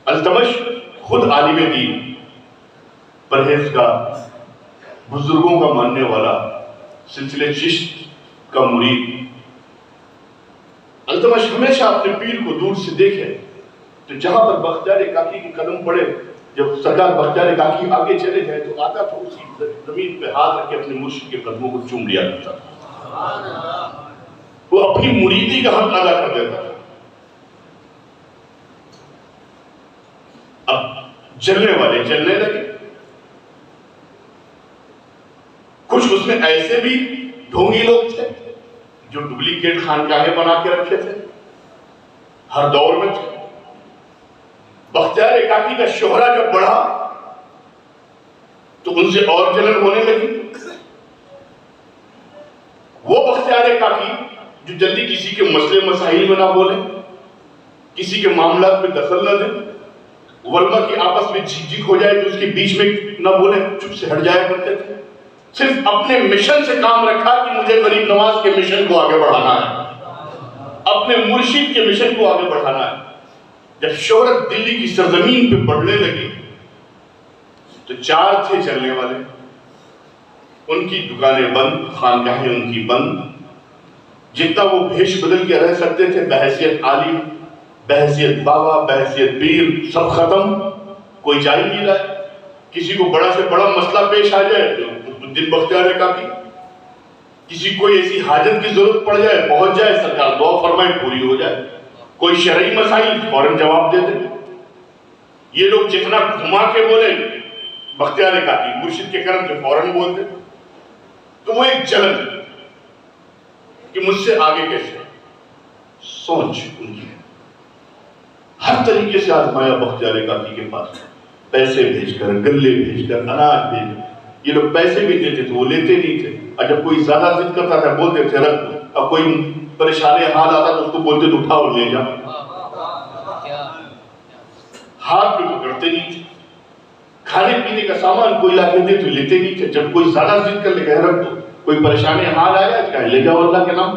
التمش خود عالم دین, پرہیزگار, بزرگوں کا ماننے والا, سلسلے چشت کا مرید. التمش ہمیشہ اپنے پیر کو دور سے دیکھے تو جہاں پر بختیار کاکی کے قدم پڑے, جب سرکار بختیار کاکی آگے چلے جائے تو آتا تھا اسی زمین پہ ہاتھ رکھ کے اپنے مرشد کے قدموں کو چوم لیا کرتا تھا. وہ اپنی مریدی کا حق ادا کر دیتا تھا. اب چلنے والے چلنے لگے. کچھ اس میں ایسے بھی ڈھونگی لوگ تھے جو ڈپلیکیٹ خانقاہیں بنا کے رکھے تھے, ہر دور میں تھے. بختیار کاکی کا شہرہ جب بڑھا تو ان سے اور جلن ہونے لگی. وہ بختیار کاکی جو جلدی کسی کے مسئلے مسائل میں نہ بولے, کسی کے معاملات میں دخل نہ دے, علماء کی آپس میں جھک جھک ہو جائے تو اس کے بیچ میں نہ بولے, چپ سے ہٹ جایا کرتے تھے. صرف اپنے مشن سے کام رکھا کہ مجھے غریب نواز کے مشن کو آگے بڑھانا ہے, اپنے مرشد کے مشن کو آگے بڑھانا ہے. جب شہرت دلی کی سرزمین پہ بڑھنے لگی تو چار تھے چلنے والے, ان کی دکانیں بند, خانقاہیں ان کی بند. جتنا وہ بھیش بدل کے رہ سکتے تھے بحیثیت عالم, بحیثیت بابا, بحیثیت پیر, سب ختم. کوئی جا ہی نہیں رہا. کسی کو بڑا سے بڑا مسئلہ پیش آ جائے تو الدین بختیار کاکی, کسی کوئی ایسی حاجت کی ضرورت پڑ جائے پہنچ جائے, سرکار دعا فرمائے پوری ہو جائے. کوئی شرعی مسائل فوراً جواب دے دے. یہ لوگ جتنا گھما کے بولے بختیار کاکی مرشد کے کرم سے فوراً بول دے. تو وہ ایک جلن کہ مجھ سے آگے کیسے, سوچ ان کی ہر طریقے سے آزمایا بختیار کاکی کے پاس. پیسے بھیج کر, گلے بھیج کر, اناج بھیج. یہ لوگ پیسے بھی دیتے تھے, وہ لیتے نہیں تھے. اور جب کوئی زیادہ ضد کرتا تھا بولتے تھے رکھ دو. اور کوئی پریشان حال آتا تو اس کو بولتے تو اٹھا اور لے جا. ہاتھ پہ پکڑتے نہیں تھے. کھانے پینے کا سامان کوئی لا کے دے تو لیتے نہیں تھے. جب کوئی زیادہ ضد کر لے گئے رکھ دو, کوئی پریشانی حال آیا کہا لے جاؤ اللہ کے نام.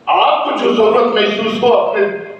آپ کو جو ضرورت محسوس ہو اپنے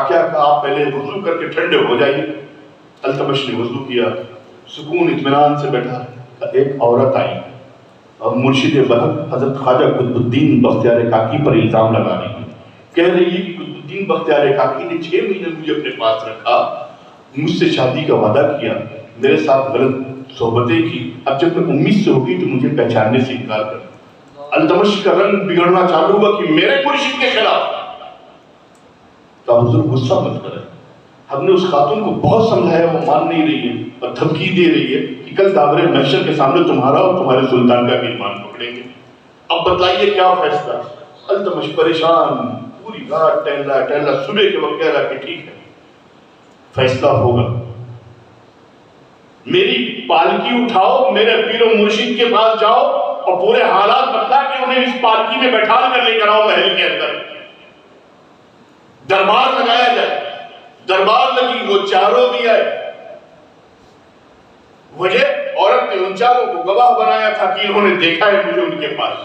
کیا آپ پہلے وضو کر کے ٹھنڈے ہو جائیے۔ التمش نے وضو کیا، سکون اطمینان سے بیٹھا۔ ایک عورت آئی اور مرشد بلخ حضرت خواجہ قطب الدین بختیار کاکی پر الزام لگا رہی ہے، کہہ رہی ہے کہ قطب الدین بختیار کاکی نے 6 مہینے مجھے اپنے پاس رکھا، مجھ سے شادی کا وعدہ کیا، میرے ساتھ غلط صحبتیں کی، اب جب میں امید سے ہوگی تو مجھے پہچاننے سے انکار کر۔ التمش کا رنگ بگڑنا چالو ہوا کہ میرے مرشد کے خلاف۔ تو حضور غصہ مت کریں، ہم نے اس خاتون کو بہت سمجھایا، وہ مان نہیں رہی ہے اور دھمکی دے رہی ہے کہ کل دابر محشر کے سامنے تمہارا اور تمہارے سلطان کا بھی ایمان پکڑیں گے، اب بتلائیے کیا فیصلہ۔ التمش پریشان پوری رات ٹہلا صبح کے وقت کہہ رہا کہ ٹھیک ہے فیصلہ ہوگا، میری پالکی اٹھاؤ، میرے پیر و مرشد کے پاس جاؤ اور پورے حالات بتلا کے انہیں اس پالکی میں بیٹھا کر لے کر آؤ محل کے اندر، دربار لگایا جائے۔ دربار لگی، وہ چاروں بھی آئے۔ وجہ عورت نے ان چاروں کو گواہ بنایا تھا کہ انہوں نے دیکھا ہے مجھے ان کے پاس۔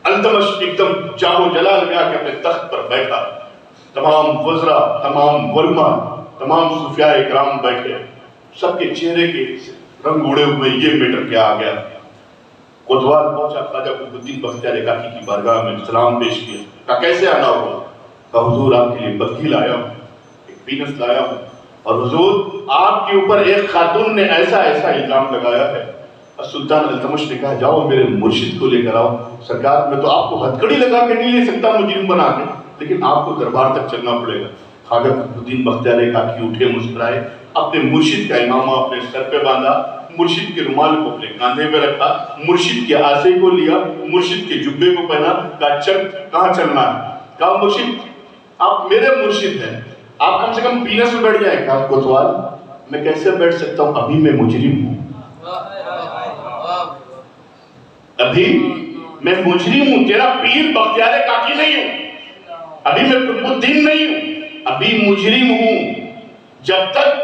التمش ایک دم جاہو جلال میں آ کے اپنے تخت پر بیٹھا، تمام وزراء، تمام علماء، تمام صوفیاء اکرام بیٹھے، سب کے چہرے کے رنگ اڑے ہوئے، یہ میٹر کیا آ گیا۔ کوتوال پہنچا، خواجہ قطب الدین بختیار کاکی کی بارگاہ میں سلام پیش کیا، کہا کیسے آنا ہوا؟ کہا حضور آپ کے لیے بدگھی لایا ہوں، ایک پینس لایا ہوں، اور حضور آپ کے اوپر ایک خاتون نے ایسا الزام لگایا ہے۔ اور سلطان التمش نے کہا جاؤ میرے مرشد کو لے کر آؤ۔ سرکار میں تو آپ کو ہتھکڑی لگا کے نہیں لے سکتا مجرم بنا کے، لیکن آپ کو دربار تک چلنا پڑے گا۔ خواجہ قطب الدین بختیار کاکی اٹھے، مسکرائے، اپنے مرشد کا امامہ اپنے سر پہ باندھا، مرشد کے رومال کو اپنے کاندھے پہ رکھا، مرشد کے آسے کو لیا، مرشد کے جبے کو پہنا، کہا چل کہاں چلنا ہے؟ کہا مرشد آپ میرے مرشد ہیں، آپ کم سے کم پینس میں بیٹھ جائیں۔ کہا کوتوال میں کیسے بیٹھ سکتا ہوں، ابھی میں مجرم ہوں، ابھی میں مجرم ہوں، تیرا پیر بختیار کاکی نہیں ہوں، ابھی میں قطب الدین نہیں ہوں، ابھی مجرم ہوں۔ جب تک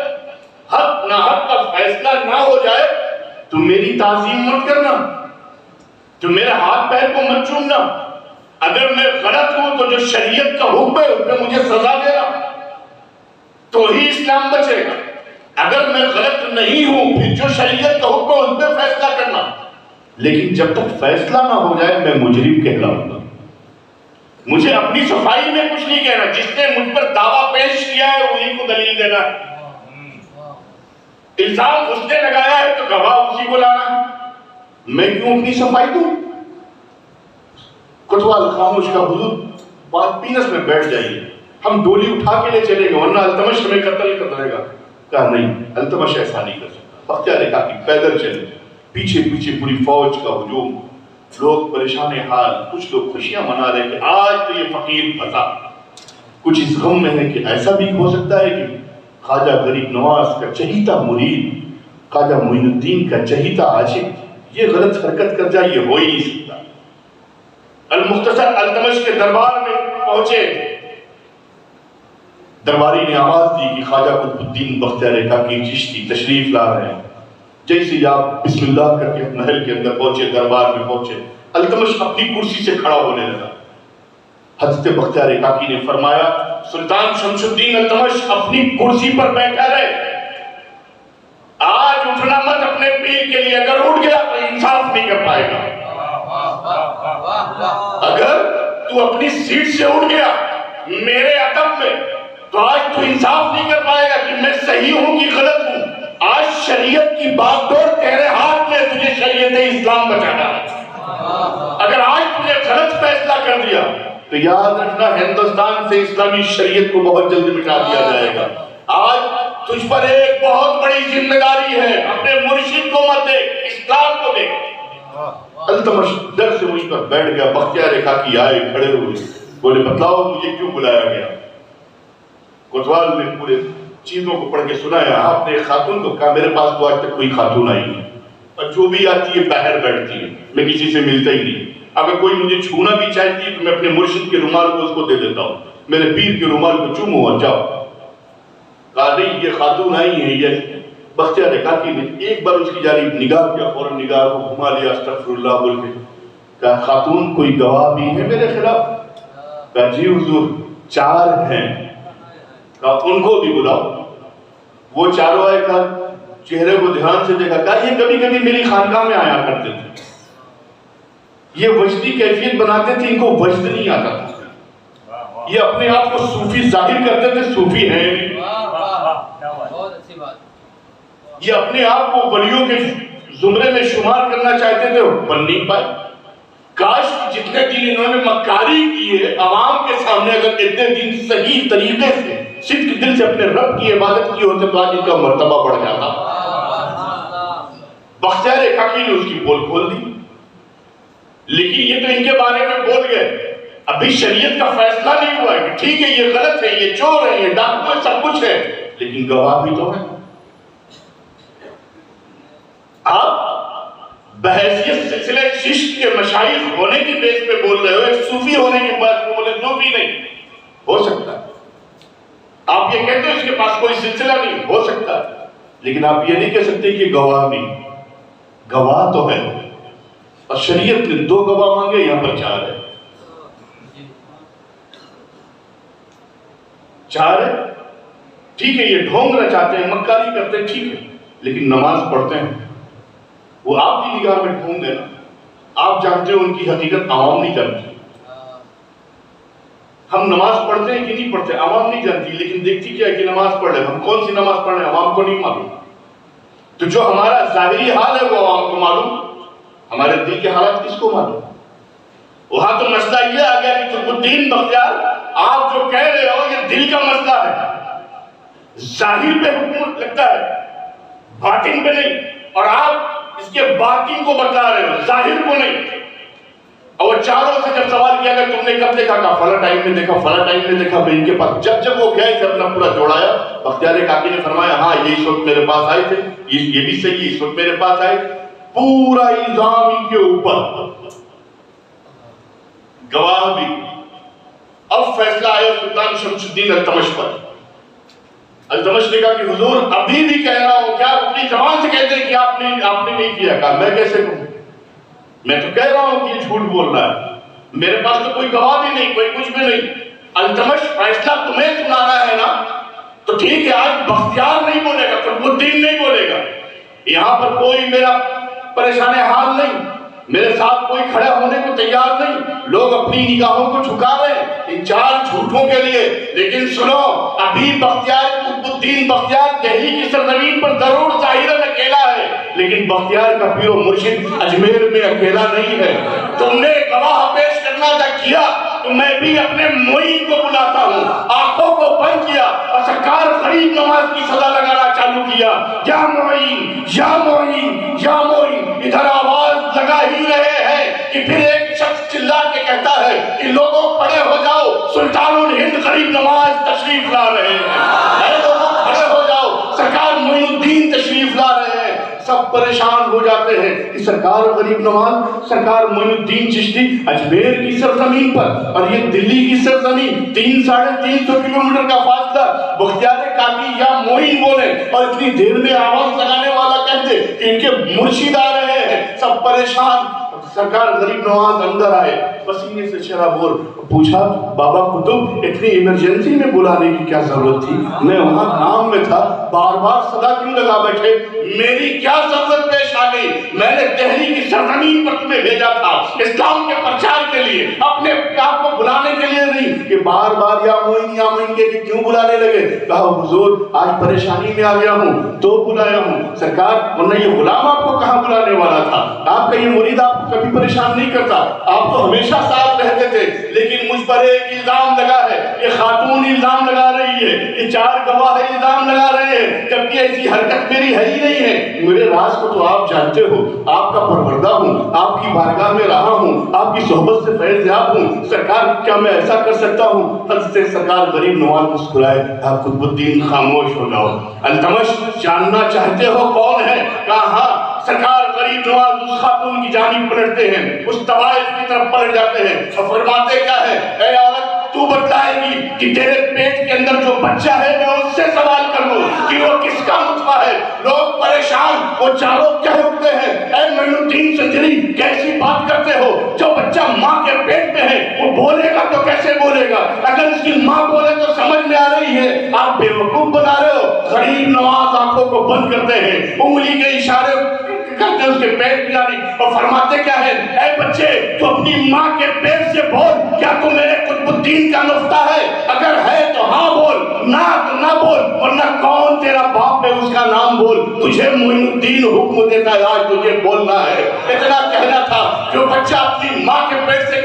حق ناحق کا فیصلہ نہ ہو جائے تو میری تعظیم مت کرنا، تو میرے ہاتھ پیر کو مت چومنا۔ اگر میں غلط ہوں تو جو شریعت کا حکم ہے اس پہ مجھے سزا دینا تو ہی اسلام بچے گا، اگر میں غلط نہیں ہوں پھر جو شریعت کا حکم ہے اس پہ فیصلہ کرنا، لیکن جب تک فیصلہ نہ ہو جائے میں مجرم کہلاؤں گا۔ مجھے اپنی صفائی میں کچھ نہیں کہنا، جس نے مجھ پر دعویٰ پیش کیا ہے وہی کو دلیل دینا ہے، الزام اس نے لگایا ہے تو گواہ اسی کو لانا ہے، میں کیوں اپنی صفائی دوں؟ کوتوال خاموش کا حضور بات پینس میں بیٹھ جائیے، ہم ڈولی اٹھا کے لے چلیں گے ورنہ التمش ہمیں قتل کر دے گا۔ کہا نہیں، التمش ایسا نہیں کر سکتا۔ بختیار کاکی پیدل چلے، پیچھے پیچھے پوری فوج کا ہجوم، لوگ پریشان حال، کچھ لوگ خوشیاں منا رہے کہ آج تو یہ فقیر پھنسا، کچھ اس غم میں ہے کہ ایسا بھی ہو سکتا ہے کہ خواجہ غریب نواز کا چہیتا مرید، خواجہ معین الدین کا چہیتا عاشق یہ غلط حرکت کر جائے، یہ ہو ہی نہیں سکتا۔ المختصر التمش کے دربار میں پہنچے، درباری نے آواز دی کہ خواجہ قطب الدین بختیار کاکی چشتی تشریف لا رہے ہیں۔ جیسے ہی آپ بسم اللہ کر کے محل کے اندر پہنچے، دربار میں پہنچے، التمش اپنی کرسی سے کھڑا ہونے لگا۔ حضرت بختیار کاکی نے فرمایا سلطان شمس الدین التمش اپنی کرسی پر بیٹھا رہے، آج اٹھنا مت اپنے پیر کے لیے، اگر اٹھ گیا تو انصاف نہیں کر پائے گا۔ اگر تو اپنی سیٹ سے اٹھ گیا میرے ادب میں تو آج تو انصاف نہیں کر پائے گا کہ میں صحیح ہوں کہ غلط ہوں۔ آج شریعت کی بات ڈور تیرے ہاتھ میں، تجھے شریعت اسلام بچانا ہے۔ اگر آج تجھے غلط فیصلہ کر دیا تو یاد رکھنا ہندوستان سے اسلامی شریعت کو بہت جلد مٹا دیا جائے گا۔ آج تجھ پر ایک بہت بڑی ذمہ داری ہے، اپنے مرشد کو مت دیکھ، اسلام کو دیکھ۔ التمش ڈر سے وہیں پر بیٹھ گیا۔ بختیار کاکی آئے، کھڑے ہوئے، بولے بتلاؤ مجھے کیوں بلایا گیا؟ کوتوال نے پورے چیزوں کو پڑھ کے سنایا۔ آپ نے خاتون کو کہا میرے پاس تو آج تک کوئی خاتون آئی نہیں، اور جو بھی آتی ہے باہر بیٹھتی ہے، میں کسی سے ملتا ہی نہیں۔ اگر کوئی مجھے چھونا بھی چاہتی ہے تو میں اپنے مرشد کے رومال کو اس کو دے دیتا ہوں، میرے پیر کے رومال کو چومو اور جاؤ۔ کہا نہیں یہ خاتون آئی ہیں، یہ بختیار کاکی نے ایک بار اس کی جانب نگاہ کیا، فوراً نگاہ کو گھما لیا، استغفر اللہ بول کے۔ کہا خاتون کوئی گواہ بھی ہے میرے خلاف؟ کہا جی حضور، 4 ہیں، کہا ان کو بھی بلاؤ۔ وہ چاروں آئے، کہا چہرے کو دھیان سے دیکھا، کہا یہ کبھی کبھی میری خانقاہ میں آیا کرتے تھے، یہ وجدی کیفیت بناتے تھے، ان کو وجد نہیں آتا تھا، یہ اپنے آپ کو صوفی ظاہر کرتے تھے، صوفی ہیں، یہ اپنے آپ کو ولیوں کے زمرے میں شمار کرنا چاہتے تھے، بن نہیں پائے۔ کاش جتنے دن انہوں نے مکاری کی ہے عوام کے سامنے، اگر اتنے دن صحیح طریقے سے صدق دل سے اپنے رب کی عبادت کی ہوتے تو آج ان کا مرتبہ بڑھ جاتا۔ بختیار کاکی نے اس کی پول کھول دی، لیکن یہ تو ان کے بارے میں بول گئے، ابھی شریعت کا فیصلہ نہیں ہوا ہے کہ ٹھیک ہے یہ غلط ہے، یہ چور ہے، یہ ڈاکو ہے، سب کچھ ہے، لیکن گواہ بھی تو ہے۔ آپ بحیثیت سلسلہ چشت کے مشائخ ہونے کی بیس پہ بول رہے ہو، ایک صوفی ہونے کی بات کو بولے صوفی نہیں ہو سکتا، آپ یہ کہتے ہیں اس کے پاس کوئی سلسلہ نہیں ہو سکتا، لیکن آپ یہ نہیں کہہ سکتے کہ گواہ نہیں، گواہ تو ہے، اور شریعت نے 2 گواہ مانگے، یہاں پر 4 ہے، 4 ہے، ٹھیک ہے یہ ڈھونگ رچاتے ہیں، مکاری کرتے ہیں، ٹھیک ہے، لیکن نماز پڑھتے ہیں، وہ آپ کی نگاہ میں ڈھونگ ہے نا، آپ جانتے ہو ان کی حقیقت عوام نہیں جانتی، ہم نماز پڑھتے ہیں کہ نہیں پڑھتے عوام نہیں جانتی، لیکن دیکھتی کیا ہے کہ نماز پڑھ رہے، ہم کون سی نماز پڑھ رہے ہیں عوام کو نہیں معلوم، تو جو ہمارا ظاہری حال ہے وہ عوام کو معلوم، ہمارے دل کے حالات کس کو معلوم؟ وہاں تو مسئلہ یہ آ گیا کہ قطب الدین بختیار آپ جو کہہ رہے ہو یہ دل کا مسئلہ ہے، ظاہر پہ حکم لگتا ہے، باطن پہ نہیں، اور آپ اس کے باطن کو بتا رہے ہو، ظاہر کو نہیں۔ اور چاروں سے جب سوال کیا کہ تم نے کب دیکھا، کہا فلاں ٹائم میں دیکھا، فلاں ٹائم میں دیکھا، میں ان کے پاس جب وہ گئے تھے اپنا پورا جوڑایا، بختیار کاکی نے فرمایا ہاں یہ اس وقت میرے پاس آئے تھے، یہ بھی صحیح اس وقت میرے پاس آئے، پورا الزام ان کے اوپر، گواہ بھی۔ اب فیصلہ آیا سلطان شمس الدین التمش پر۔ التمش نے کہا کہ حضور ابھی بھی کہہ رہا ہوں، کیا اپنی زبان سے کہتے ہیں کہ آپ نے نہیں کیا؟ کہا میں کیسے کہوں، میں تو کہہ رہا ہوں کہ یہ جھوٹ بول رہا ہے، میرے پاس تو کوئی گواہ بھی نہیں، کوئی کچھ بھی نہیں۔ التمش فیصلہ تمہیں سنانا ہے نا، تو ٹھیک ہے آج بختیار نہیں بولے گا، قطب الدین نہیں بولے گا، یہاں پر کوئی میرا پریشان حال نہیں، میرے ساتھ کوئی کھڑے ہونے کو تیار نہیں، لوگ اپنی نگاہوں کو جھکا رہے ہیں ان 4 جھوٹوں کے لیے، لیکن سنو ابھی بختیار قطب الدین بختیار دہلی کی سرزمین پر ضرور ظاہراً اکیلا ہے، لیکن بختیار کا پیر و مرشد اجمیر میں اکیلا نہیں ہے۔ تم نے گواہ پیش کرنا کیا تو میں بھی اپنے معین کو بلاتا ہوں، آنکھوں کو بند کیا اور سرکار غریب نواز کی صدا لگانا چالو کیا، یا معین یا معین یا معین، ادھر آواز لگا ہی رہے ہیں کہ پھر ایک شخص چلا کے کہتا ہے کہ لوگوں کھڑے ہو جاؤ، سلطان الہند غریب نواز تشریف لا رہے ہیں، اے لوگوں کھڑے ہو جاؤ، سرکار معین الدین تشریف لا رہے ہیں۔ سب پریشان ہو جاتے ہیں کہ سرکار غریب نواز، سرکار معین الدین چشتی اجمیر کی سرزمین پر، اور یہ دلی کی سرزمین، 300-350 کلومیٹر کا فاصلہ، بختیار کاکی یا معین بولے اور اتنی دیر میں آواز لگانے والا کہتے کہ ان کے مرشد آ رہے ہیں، سب پریشان۔ سرکار غریب نواز اندر آئے، پسینے سے شرابور، پوچھا بابا قطب اتنی ایمرجنسی میں بلانے کی کیا ضرورت تھی؟ میں وہاں کام میں تھا، بار بار صدا کیوں لگا بیٹھے؟ میری کیا ضرورت پیش آ گئی؟ میں نے دہلی کی سرزمین پر تمہیں بھیجا تھا اسلام کے پرچار کے لیے، اپنے آپ کو بلانے کے لیے نہیں کہ بار بار یا معین کے کیوں بلانے لگے؟ کہا حضور آج پریشانی میں آ گیا ہوں تو بلایا ہوں، سرکار ورنہ یہ غلام آپ کو کہاں بلانے والا تھا؟ آپ کا یہ مرید آپ کو کبھی پریشان نہیں کرتا، آپ تو ہمیشہ ساتھ رہتے تھے، لیکن مجھ پر ایک الزام لگا ہے، یہ خاتون الزام لگا رہی ہے، یہ 4 گواہ الزام لگا رہے ہیں، جبکہ ایسی حرکت میری ہے ہی نہیں ہے۔ میرے راز کو تو آپ جانتے ہو، آپ کا پروردہ ہوں، آپ کی بارگاہ میں رہا ہوں، آپ کی صحبت سے فیض یاب ہوں، سرکار کیا میں ایسا کر سکتا ہوں؟ حضرت سرکار غریب نواز مسکرائے، آپ قطب الدین خاموش ہو جاؤ۔ التمش جاننا چاہتے ہو کون ہے؟ کہا ہاں۔ سرکار غریب نواز اس خاتون کی جانب پلٹتے ہیں، اس طوائف کی طرف پلٹ جاتے ہیں اور فرماتے کیا ہے؟ اے عورت تو بتلائے گی کہ تیرے پیٹ کے اندر جو بچہ ہے میں اس سے سوال کر لوں کہ وہ کس کا نطفہ ہے؟ لوگ پریشان وہ چاروں کہہ اٹھتے ہیں اے معین الدین سنجری کیسی بات کرتے ہو؟ جو بچہ ماں کے پیٹ میں ہے وہ بولے گا تو کیسے بولے گا؟ اگر اس کی ماں بولے تو سمجھ میں آ رہی ہے، آپ بے وقوف بنا رہے ہو۔ غریب نواز آنکھوں کو بند کرتے ہیں، انگلی کے اشارے کرتے اس کے پیٹ کی جانب اور فرماتے کیا ہے؟ اے بچے تو اپنی ماں کے پیٹ سے بول، کیا تو میرے قطب الدین کا نقطہ ہے؟ اگر ہے تو ہاں بول، نہ تو نہ بول، ورنہ کون تیرا باپ ہے اس کا نام بول، تجھے معین الدین حکم دیتا ہے آج تجھے بولنا ہے۔ اتنا کہنا تھا جو بچہ اپنی ماں کے پیٹ سے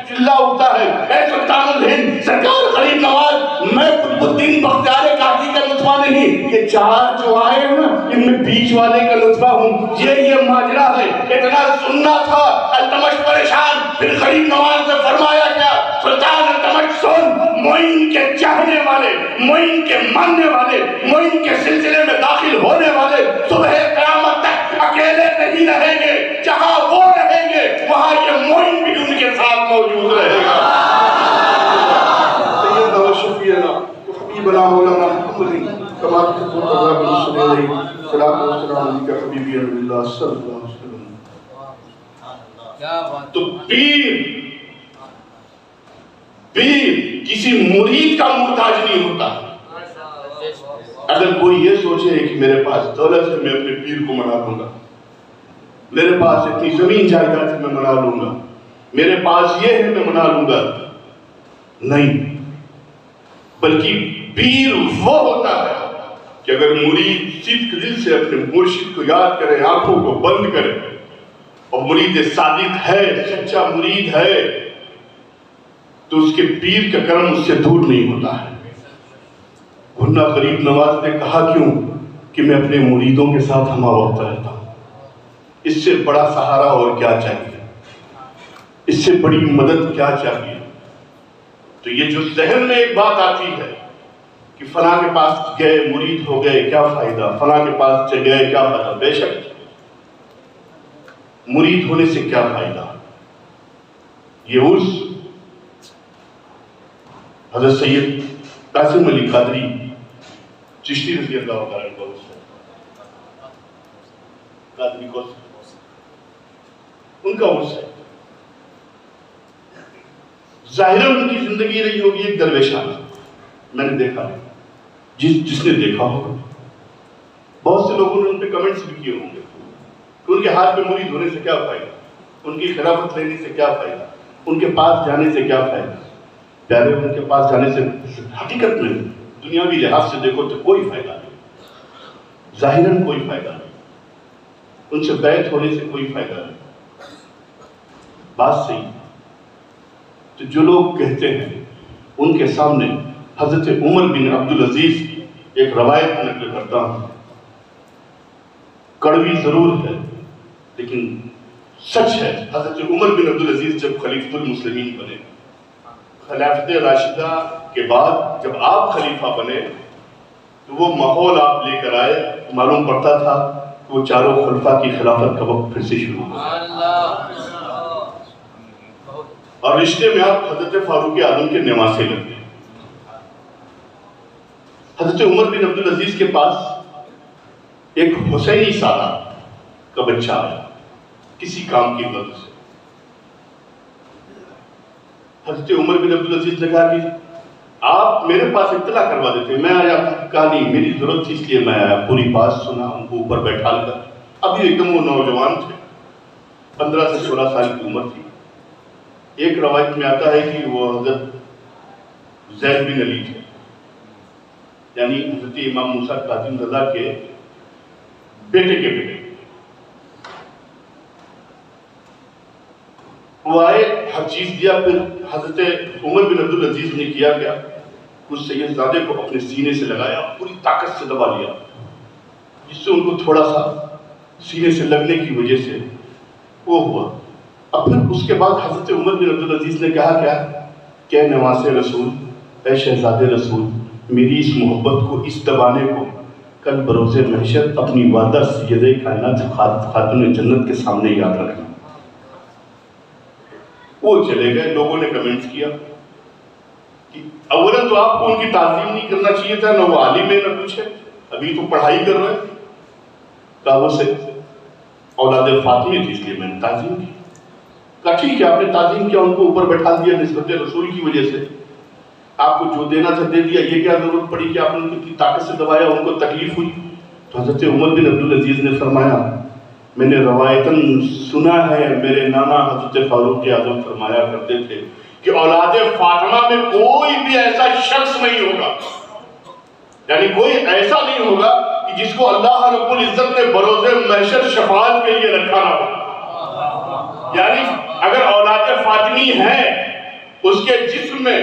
چلا اٹھتا ہے اے سلطان الہند سرکار غریب نواز، میں قطب الدین بختیار کاکی کا نطفہ نہیں، یہ چار جو آئے ہیں نا ان میں بیچ والے کا نطفہ ہوں، یہ ماجرا ہے۔ اتنا سننا تھا، التمش پریشان، پھر غریب نواز نے فرمایا کیا؟ سلطان التمش سن، معین کے چاہنے والے، معین کے ماننے والے، معین کے سلسلے میں داخل ہونے والے صبح قیامت تک اکیلے نہیں رہیں گے، جہاں وہ رہیں گے وہاں یہ معین بھی ان کے ساتھ موجود رہے گا۔ سیدنا و شفیعنا و حبیبنا مولانا محمد کما تحب الرب صلی اللہ علیہ السلام و سلام علیکہ حبیبی اللہ صلی اللہ علیہ وسلم۔ تو پیر کسی مرید کا محتاج نہیں ہوتا۔ اگر کوئی یہ سوچے کہ میرے پاس دولت ہے میں اپنے پیر کو منا لوں گا، میرے پاس اتنی زمین جائیداد ہے میں منا لوں گا، میرے پاس یہ ہے میں منا لوں گا، نہیں، بلکہ پیر وہ ہوتا ہے کہ اگر مرید صدق دل سے اپنے مرشد کو یاد کرے، آنکھوں کو بند کرے اور مرید صادق ہے، سچا مرید ہے، تو اس کے پیر کا کرم اس سے دور نہیں ہوتا ہے۔ ورنہ غریب نواز نے کہا کیوں کہ میں اپنے مریدوں کے ساتھ ہمہ وقت رہتا ہوں، اس سے بڑا سہارا اور کیا چاہیے، اس سے بڑی مدد کیا چاہیے؟ تو یہ جو ذہن میں ایک بات آتی ہے کہ فلاں کے پاس گئے مرید ہو گئے کیا فائدہ، فلاں کے پاس گئے کیا فائدہ، بے شک مرید ہونے سے کیا فائدہ؟ یہ عرس حضرت سید قاسم علی قادری چشتی رضی اللہ عنہ کا عرس ہے، قادری کو ان کا عرس ہے۔ ظاہراً ان کی زندگی رہی ہوگی ایک درویشانہ، میں نے دیکھا ہے، جس نے دیکھا ہوگا، بہت سے لوگوں نے ان پہ کمنٹس بھی کیے ہوں گے کہ ان کے ہاتھ پہ مرید ہونے سے کیا فائدہ، ان کی خلافت لینے سے کیا فائدہ، ان کے پاس جانے سے کیا فائدہ۔ پیارے ان کے پاس جانے سے حقیقت میں دنیاوی لحاظ سے دیکھو تو کوئی فائدہ نہیں، ظاہراً کوئی فائدہ نہیں، ان سے بیعت ہونے سے کوئی فائدہ نہیں۔ بات صحیح، تو جو لوگ کہتے ہیں ان کے سامنے حضرت عمر بن عبدالعزیز ایک روایت نقل کرتا ہوں، کڑوی ضرور ہے لیکن سچ ہے۔ حضرت عمر بن عبدالعزیز جب خلیفۃ المسلمین بنے، خلافت راشدہ کے بعد جب آپ خلیفہ بنے تو وہ ماحول آپ لے کر آئے، معلوم پڑتا تھا کہ وہ چاروں خلفاء کی خلافت کا وقت پھر سے شروع ہو گیا، اور رشتے میں آپ حضرت فاروق اعظم کے نواسے لگے۔ حضرت عمر بن عبدالعزیز کے پاس ایک حسینی سالہ کا بچہ آیا کسی کام کی وجہ سے۔ حضرت عمر بن عبدالعزیز نے کہا کہ آپ میرے پاس اطلاع کروا دیتے، میں آیا، کہا نہیں میری ضرورت تھی اس لیے میں آیا، پوری بات سنا، ان کو اوپر بیٹھا لگا۔ ابھی ایک دم وہ نوجوان تھے، 15 سے 16 سال کی عمر تھی۔ ایک روایت میں آتا ہے کہ وہ حضرت زید بن علی تھے، یعنی حضرت امام موسیٰ کاظم رضا کے بیٹے کے بیٹے۔ وہ آئے، ہر چیز دیا، پھر حضرت عمر بن عبدالعزیز نے کیا کیا، اس سید زادے کو اپنے سینے سے لگایا، پوری طاقت سے دبا لیا، جس سے ان کو تھوڑا سا سینے سے لگنے کی وجہ سے وہ ہوا۔ اب پھر اس کے بعد حضرت عمر بن عبدالعزیز نے کہا کیا کہ نواز رسول، اے شہزاد رسول، میری اس محبت کو، اس دبانے کو کل بروز محشر اپنی والدہ سیدہ کائنات خاتون جنت کے سامنے یاد رکھنا۔ وہ چلے گئے، لوگوں نے کمنٹس کیا کہ اولا تو آپ کو ان کی تعظیم نہیں کرنا چاہیے تھا، نہ وہ عالم ہے نہ کچھ ہے، ابھی تو پڑھائی کر رہے ہیں، کعبہ سے اولاد فاطمی تھی اس لیے میں نے تعظیم کی. کہا ٹھیک ہے آپ نے تعظیم کیا, ان کو اوپر بیٹھا دیا نسبت رسول کی وجہ سے, آپ کو جو دینا تھا دے دیا, یہ کیا ضرورت پڑی کہ آپ نے ان کو اتنی طاقت سے دبایا, ان کو تکلیف ہوئی. تو حضرت عمر بن عبدالعزیز نے فرمایا میں نے روایتاً سنا ہے میرے نانا حضرت فاروق اعظم فرمایا کرتے تھے کہ اولاد فاطمہ میں کوئی بھی ایسا شخص نہیں ہوگا, یعنی کوئی ایسا نہیں ہوگا کہ جس کو اللہ رب العزت نے بروز محشر شفاعت کے لیے رکھا نہ ہو. یعنی اگر اولاد فاطمی ہے, اس کے جسم میں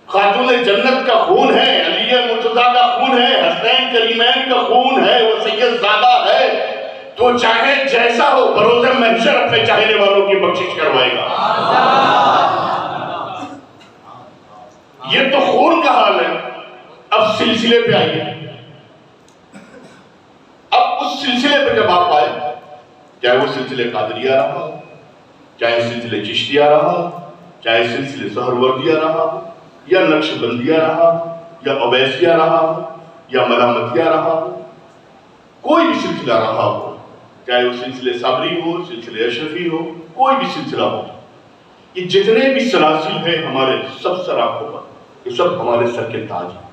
خاتون جنت کا خون ہے, علی مرتضیٰ کا خون ہے, حسنین کریمین کا خون ہے, وہ سید زادہ ہے, تو چاہے جیسا ہو بروز محشر اپنے چاہنے والوں کی بخشش کروائے گا. یہ تو خون کا حال ہے. اب سلسلے پہ آئیے. اب اس سلسلے پہ جب آپ آئے, چاہے وہ سلسلے قادریہ رہا, چاہے سلسلے چشتیہ رہا, چاہے سلسلے سہروردیہ رہا, یا نقش بندیہ رہا, یا اویسیہ رہا, یا ملامتیہ رہا, کوئی بھی سلسلہ رہا ہو, چاہے وہ سلسلے صابری ہو, سلسلے اشرفی ہو, کوئی بھی سلسلہ ہو, یہ جتنے بھی سلاسل ہیں ہمارے سب سراخوں پر, یہ سب ہمارے سر کے تاج ہیں.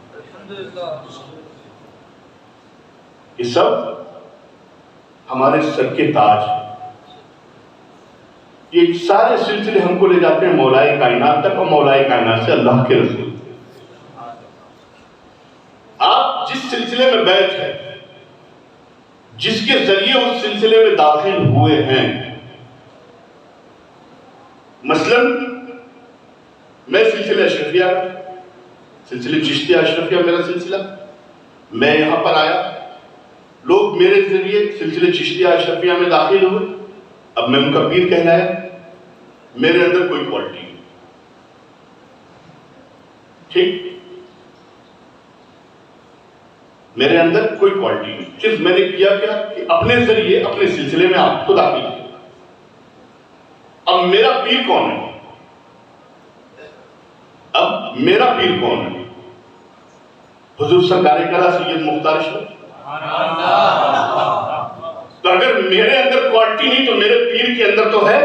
یہ سب ہمارے سر کے تاج ہیں. یہ سارے سلسلے ہم کو لے جاتے ہیں مولائے کائنات تک, اور مولائے کائنات سے اللہ کے رسول. آپ جس سلسلے میں بیٹھ ہیں, جس کے ذریعے اس سلسلے میں داخل ہوئے ہیں, مثلا میں سلسلہ اشرفیہ, سلسلہ چشتیہ اشرفیہ میرا سلسلہ, میں یہاں پر آیا, لوگ میرے ذریعے سلسلہ چشتیہ اشرفیہ میں داخل ہوئے, اب میں ان کا پیر کہلایا, میرے اندر کوئی کوالٹی نہیں. ٹھیک, میرے اندر کوئی کوالٹی نہیں. صرف میں نے کیا کیا کہ اپنے ذریعے اپنے سلسلے میں آپ کو داخل کیا. اب میرا پیر کون ہے؟ اب میرا پیر کون ہے؟ حضور سرکار کلا سید مختار شاہ. تو اگر میرے اندر کوالٹی نہیں تو میرے پیر کے اندر تو ہے.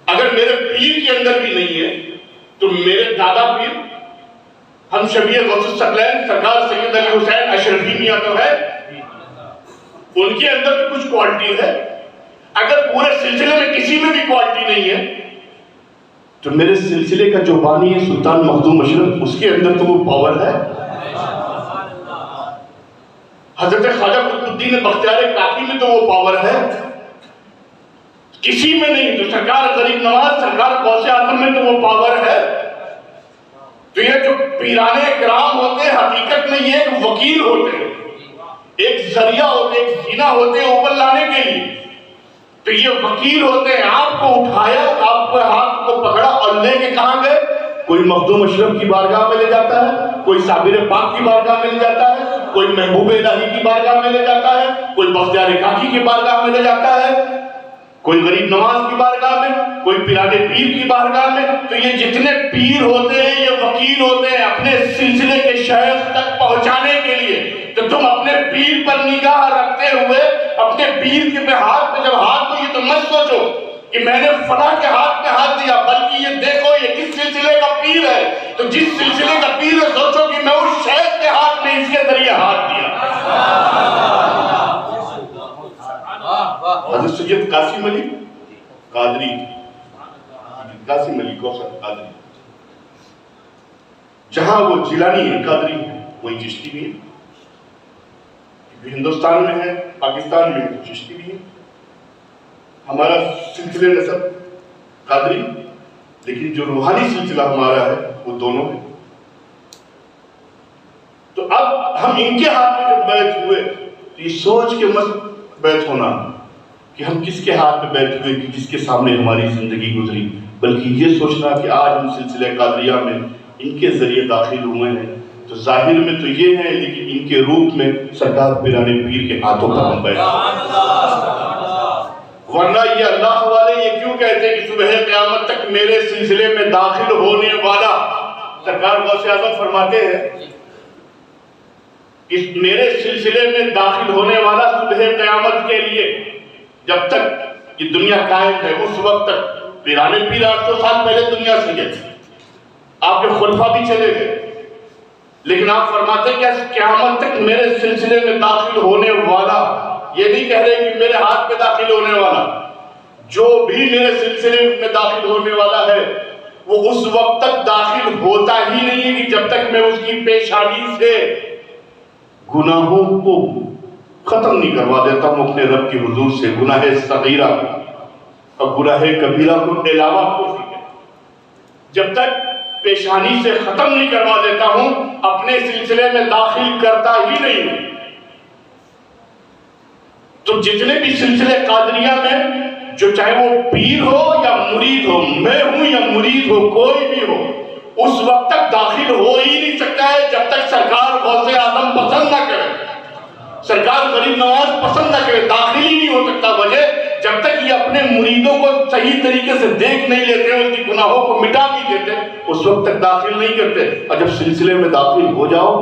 اگر میرے پیر کے اندر بھی نہیں ہے تو میرے دادا پیر ہم شبیہ غوث الثقلین سرکار سید علی حسین اشرفی میاں تو ہے, ان کے اندر تو کچھ کوالٹی ہے. اگر پورے سلسلے میں کسی میں بھی کوالٹی نہیں ہے تو میرے سلسلے کا جو بانی ہے سلطان مخدوم اشرف, اس کے اندر تو وہ پاور ہے. حضرت خواجہ قطب الدین بختیار کاکی میں تو وہ پاور ہے, کسی میں نہیں. تو سرکار غریب نواز سرکار غوث اعظم میں تو وہ پاور ہے. تو یہ جو پیرانے کرام ہوتے ہیں حقیقت میں یہ ایک وکیل ہوتے ہیں, ایک ذریعہ ہوتے ہیں, ایک زینہ ہوتے ہیں اوپر لانے کے لیے. تو یہ وکیل ہوتے ہیں, آپ کو اٹھایا, آپ کو ہاتھ کو پکڑا اور لے کے کہاں گئے؟ کوئی مخدوم اشرف کی بارگاہ میں لے جاتا ہے, کوئی صابر پاک کی بارگاہ میں لے جاتا ہے, کوئی محبوب الہی کی بارگاہ میں لے جاتا ہے, کوئی بختیار کاکی کی بارگاہ میں لے جاتا ہے, کوئی غریب نواز کی بارگاہ میں, کوئی پیرانے پیر کی بارگاہ میں. تو یہ جتنے پیر ہوتے ہیں یہ وکیل ہوتے ہیں اپنے سلسلے کے شیخ تک پہنچانے کے لیے. تو تم اپنے پیر پر نگاہ رکھتے ہوئے اپنے پیر کے ہاتھ پہ جب ہاتھ تو یہ تو مت سوچو کہ میں نے فلاں کے ہاتھ میں ہاتھ دیا, بلکہ یہ دیکھو یہ کس سلسلے کا پیر ہے. تو جس سلسلے کا پیر ہے سوچو کہ میں اس شیخ کے ہاتھ میں اس کے ذریعے ہاتھ دیا. حضرت سید قاسم علی قادری, قاسم علی کوثر قادری, جہاں وہ جیلانی ہے قادری ہے, وہی چشتی بھی ہے. ہندوستان میں ہے, پاکستان میں تو چشتی بھی ہے. ہمارا سلسلے نسب قادری, لیکن جو روحانی سلسلہ ہمارا ہے وہ دونوں ہے. تو اب ہم ان کے ہاتھ میں جب بیعت ہوئے تو یہ سوچ کے مت بیعت ہونا کہ ہم کس کے ہاتھ میں بیعت ہوئے کہ جس کے سامنے ہماری زندگی گزری, بلکہ یہ سوچنا کہ آج ہم سلسلہ قادریہ میں ان کے ذریعے داخل ہوئے ہیں. تو ظاہر میں تو یہ ہے, لیکن ان کے روپ میں سرکار پیرانے پیر کے ہاتھوں پر ہم بیٹھے. ورنہ یہ اللہ والے یہ کیوں کہتے ہیں کہ صبح قیامت تک میرے سلسلے میں داخل ہونے والا, سرکار غوث اعظم فرماتے ہیں اس میرے سلسلے میں داخل ہونے والا صبح قیامت کے لیے جب تک یہ دنیا قائم ہے اس وقت تک، پیرانے پیر 800 سال پہلے دنیا سے گئے تھے، آپ کے خلفاء بھی چلے گئے، لیکن آپ فرماتے ہیں کہ قیامت تک میرے سلسلے میں داخل ہونے والا، یہ نہیں کہہ رہے کہ میرے ہاتھ میں داخل ہونے والا، جو بھی میرے سلسلے میں داخل ہونے والا ہے وہ اس وقت تک داخل ہوتا ہی نہیں ہے کہ جب تک میں اس کی پیشانی سے گناہوں کو ختم نہیں کروا دیتا ہوں اپنے رب کی حضور سے، گناہ صغیرہ اور گناہ کبیرہ کو علاوہ کفر ہے، جب تک پیشانی سے ختم نہیں کروا دیتا ہوں اپنے سلسلے میں داخل کرتا ہی نہیں ہوں۔ تو جتنے بھی سلسلے قادریہ میں، جو چاہے وہ پیر ہو یا مرید ہو، میں ہوں یا مرید ہو، کوئی بھی ہو، اس وقت تک داخل ہو ہی نہیں سکتا ہے جب تک سرکار غوث اعظم پسند نہ کرے، سرکار غریب نواز پسند نہ کرے، داخل ہی نہیں ہو سکتا۔ وجہ جب تک یہ اپنے مریدوں کو صحیح طریقے سے دیکھ نہیں لیتے، اس کی گناہوں کو مٹا نہیں دیتے، اس وقت تک داخل نہیں کرتے۔ اور جب سلسلے میں داخل ہو جاؤ،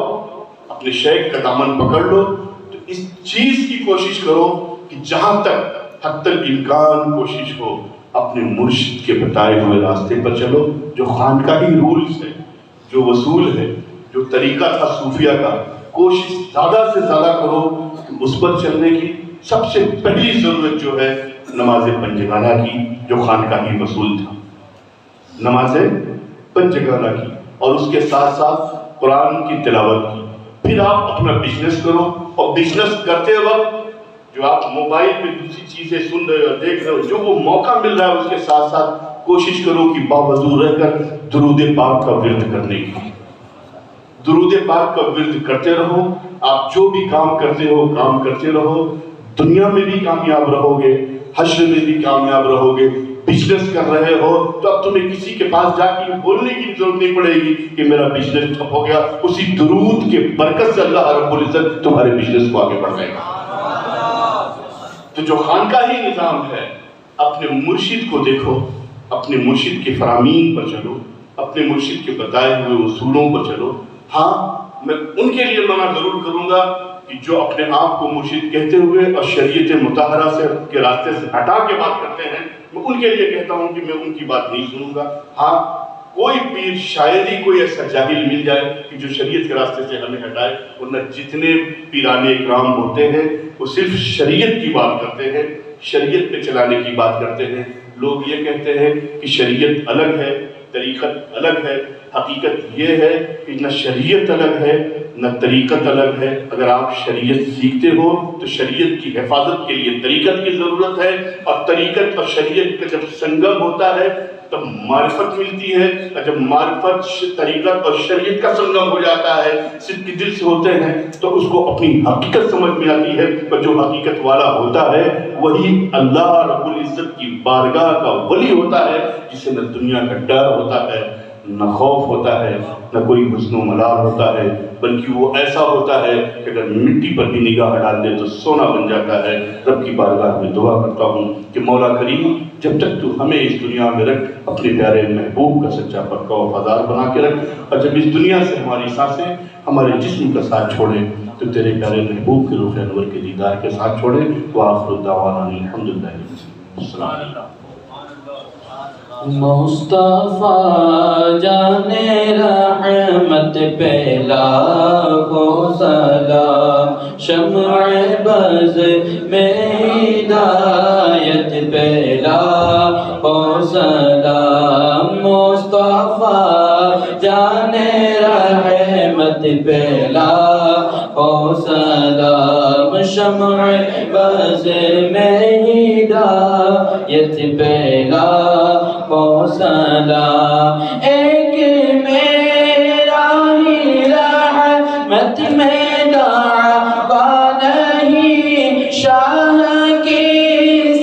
اپنے شیخ کا دامن پکڑ لو، تو اس چیز کی کوشش کرو کہ جہاں تک حتی الامکان کوشش ہو اپنے مرشد کے بتائے ہوئے راستے پر چلو، جو خانقاہی رولز ہے، جو وصول ہے، جو طریقہ تھا صوفیہ کا، کوشش زیادہ سے زیادہ کرو کہ اس پر چلنے کی۔ سب سے پہلی ضرورت جو ہے نماز پنجگانہ کی، جو خانقاہی وصول تھا، نماز پنجگانہ کی، اور اس کے ساتھ ساتھ قرآن کی تلاوت کی۔ پھر آپ اپنا بزنس کرو، اور بزنس کرتے وقت جو آپ موبائل پہ دوسری چیزیں سن رہے ہو، دیکھ رہے ہو، جو وہ موقع مل رہا ہے اس کے ساتھ ساتھ کوشش کرو کہ باوضو رہ کر درود پاک کا ورد کرنے کی، درود پاک کا ورد کرتے رہو۔ آپ جو بھی کام کرتے ہو کام کرتے رہو، دنیا میں بھی کامیاب رہو گے، حشر میں بھی کامیاب رہو گے۔ بزنس کر رہے ہو تو اب تمہیں کسی کے پاس جا کے بولنے کی ضرورت نہیں پڑے گی کہ میرا بزنس ٹھپ ہو گیا، اسی درود کے برکت سے اللہ رب العزت تمہارے بزنس کو آگے بڑھائے گا۔ تو جو خانقاہی نظام ہے، اپنے مرشد کو دیکھو، اپنے مرشد کے فرامین پر چلو، اپنے مرشد کے بتائے ہوئے اصولوں پر چلو۔ ہاں، میں ان کے لیے منع ضرور کروں گا کہ جو اپنے آپ کو مرشد کہتے ہوئے اور شریعت مطہرہ سے کے راستے سے ہٹا کے بات کرتے ہیں، میں ان کے لیے کہتا ہوں کہ میں ان کی بات نہیں سنوں گا۔ ہاں، کوئی پیر شاید ہی کوئی ایسا جاہل مل جائے کہ جو شریعت کے راستے سے ہمیں ہٹائے، ورنہ جتنے پیرانے اکرام ہوتے ہیں وہ صرف شریعت کی بات کرتے ہیں، شریعت پہ چلانے کی بات کرتے ہیں۔ لوگ یہ کہتے ہیں کہ شریعت الگ ہے، طریقت الگ ہے۔ حقیقت یہ ہے کہ نہ شریعت الگ ہے نہ طریقت الگ ہے۔ اگر آپ شریعت سیکھتے ہو تو شریعت کی حفاظت کے لیے طریقت کی ضرورت ہے، اور طریقت اور شریعت کا جب سنگم ہوتا ہے تب معرفت ملتی ہے، اور جب معرفت طریقت اور شریعت کا سنگم ہو جاتا ہے، صدق دل سے ہوتے ہیں، تو اس کو اپنی حقیقت سمجھ میں آتی ہے۔ اور جو حقیقت والا ہوتا ہے وہی اللہ رب العزت کی بارگاہ کا ولی ہوتا ہے، جسے نہ دنیا کا ڈر ہوتا ہے، نہ خوف ہوتا ہے، نہ کوئی حزن و ملال ہوتا ہے، بلکہ وہ ایسا ہوتا ہے کہ اگر مٹی پر بھی نگاہ ڈال دے تو سونا بن جاتا ہے۔ رب کی بارگاہ میں دعا کرتا ہوں کہ مولا کریم جب تک تو ہمیں اس دنیا میں رکھ، اپنے پیارے محبوب کا سچا پکا وفادار بنا کے رکھ، اور جب اس دنیا سے ہماری سانسیں ہمارے جسم کا ساتھ چھوڑے تو تیرے پیارے محبوب کے رخ انور کے دیدار کے ساتھ چھوڑے۔ وآخر دعوانا الحمدللہ۔ السلام علیکم۔ مصطفیٰ جان رحمت پہ لاکھوں سلام، شمع بز میں ہدایت پہ لاکھوں سلام، مصطفیٰ جان رحمت پہ لاکھوں سلام، شمع بز میں ہدایت پہ لاکھوں سلام، ایک میرا ہی رحمت میں دعویٰ نہیں، شاہ کی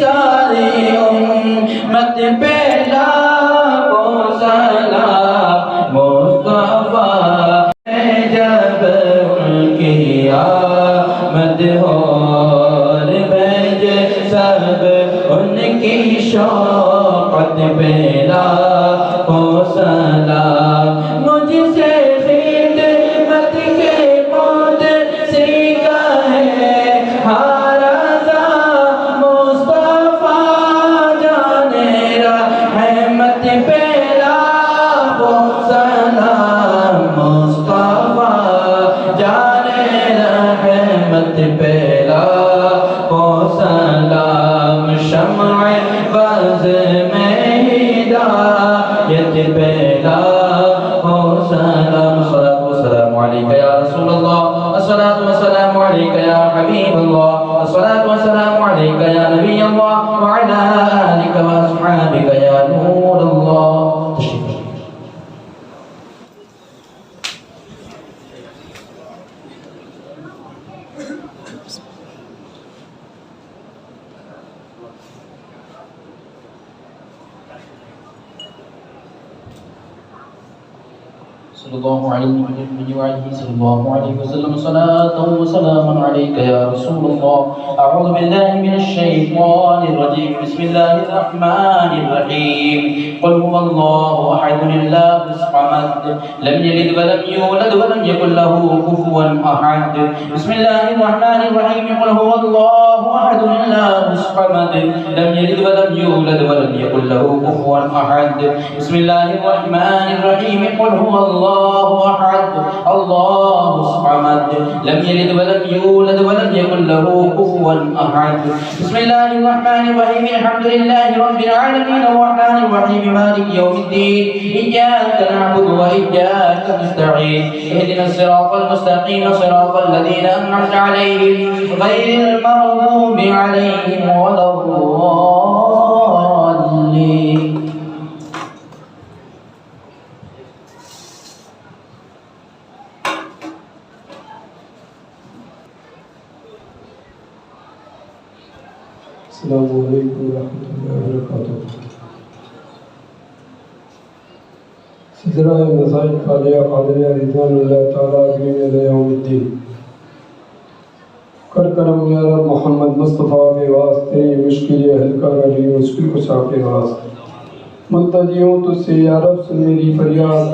ساری امت پہ لاکھوں سلام، مصطفیٰ جب ان کی آمد ہو اور بھیج سب ان کی شوقت پہ لاکھوں سلام۔ عليك يا حبيب الله الصلاة والسلام عليك يا نبي الله وعلى آلك وأصحابك يا نور الله. صلى الله عليه وسلم صلاة وسلاما عليك يا رسول الله. أعوذ بالله من الشيطان الرجيم. بسم الله الرحمن الرحيم. قل هو الله أحد الله الصمد لم يلد ولم يولد ولم يكن له كفوا أحد. بسم الله الرحمن الرحيم. قل هو الله أحد الله الصمد لم يلد ولم يولد ولم يكن له كفوا أحد. بسم الله الرحمن الرحيم. قل هو الله أحد الله الصمد لم يلد ولم يولد ولم يكن له كفوا أحد. بسم الله الرحمن الرحيم. الحمد لله رب العالمين الرحمن الرحيم مالك يوم الدين إياك نعبد وإياك نستعين اهدنا الصراط المستقيم صراط الذين أنعمت عليهم غير المغضوب عليهم ولا الضالين. السلام علیکم ورحمۃ اللہ وبرکاتہ. سلسلہ مسائل خالیہ قادریہ رضوان اللہ تعالیٰ عظیم یوم الدین. کر کرم یا رب محمد مصطفیٰ کے واسطے یہ مشکل حل کر علی مشکل کشا کے واسطے ملتجیوں تو سے یا رب سن میری فریاد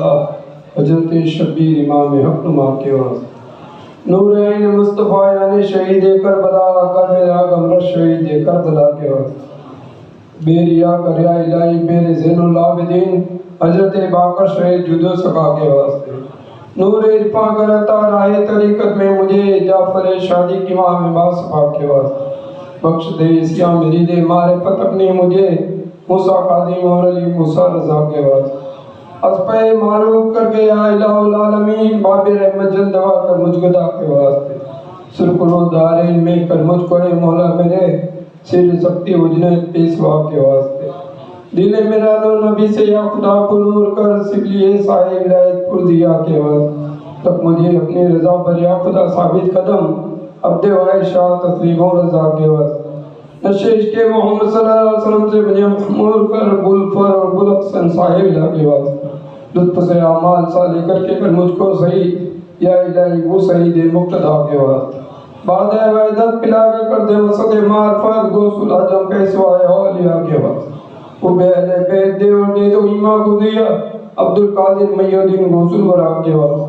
حضرت شبیر امام حق نما کے واسطے. نور عین مصطفیٰ یعنی شہید کربلا کر میرا غمرہ شہید کربلا کے وقت بے ریا کر یا الہی میرے زین العابدین حضرت باقر شہید جدو سکا کے واسطے. نور عرفاں کر عطا راہ طریقت میں مجھے جعفر شادی کی ماں میں باصفا کے واسطے. بخش دے اسیاں میری دے معرفت اپنی مجھے موسیٰ قاظم اور علی موسیٰ رضا کے واسطے. اسپے معروف کر کے یا الہ العالمین باب رحمت جل دوا کر مجھ گدا کے واسطے. سرکرو دارین میں کر مجھ کو مولا میرے سر سکتی وجنت پیسوا کے واسطے. دل میرا نو نبی سے یا خدا کو نور کر سبلیے صاحب ولایت پر دیا کے واسطے. تک مجھے اپنی رضا پر یا خدا ثابت قدم عبد واحد شاہ تسلیم و رضا کے واسطے. نشیش کے محمد صلی اللہ علیہ وسلم سے مجھے محمور کر بلفر اور بلقسن صاحب لا کے واسطے. لطف سے اعمال صالح کر کے کر مجھ کو صحیح یا الہی وہ صحیح دے مقتدا کے واسطے. بعد وحدت پلا کر دے وسط معرفت غوث العظم پیشوا اولیاء کے واسطے. وہ بیل بیت دے اور دے تو ایمہ کو دیا عبد القادر میہ الدین غوث الورا کے واسطے.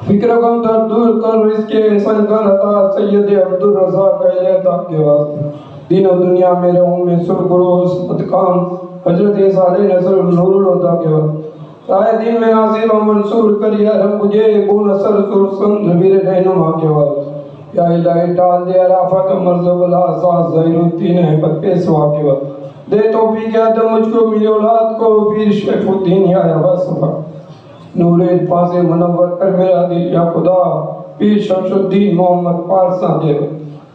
فکر غم در دور کر رزق احسان کر عطا سید عبد الرزاق علیہ کے واسطے. دین و دنیا میں رہوں میں سرگرو عصمت کام حضرت صالح نصر نور الہدا کے واسطے. رائے دین میں ناصر و منصور کر یا رب مجھے ابو نصر سرسن ضمیر رہنما کے واسطے. یا الہی ٹال دے عرافت مرض والآساس ظہیر الدین احمد پیسوا کے واسطے. دے توفیق آدم مجھ کو میری اولاد کو پیر شیخ الدین یا واسطہ. نور عرفاں سے منور کر میرا دل یا خدا پیر شمس الدین محمد پارسا دے.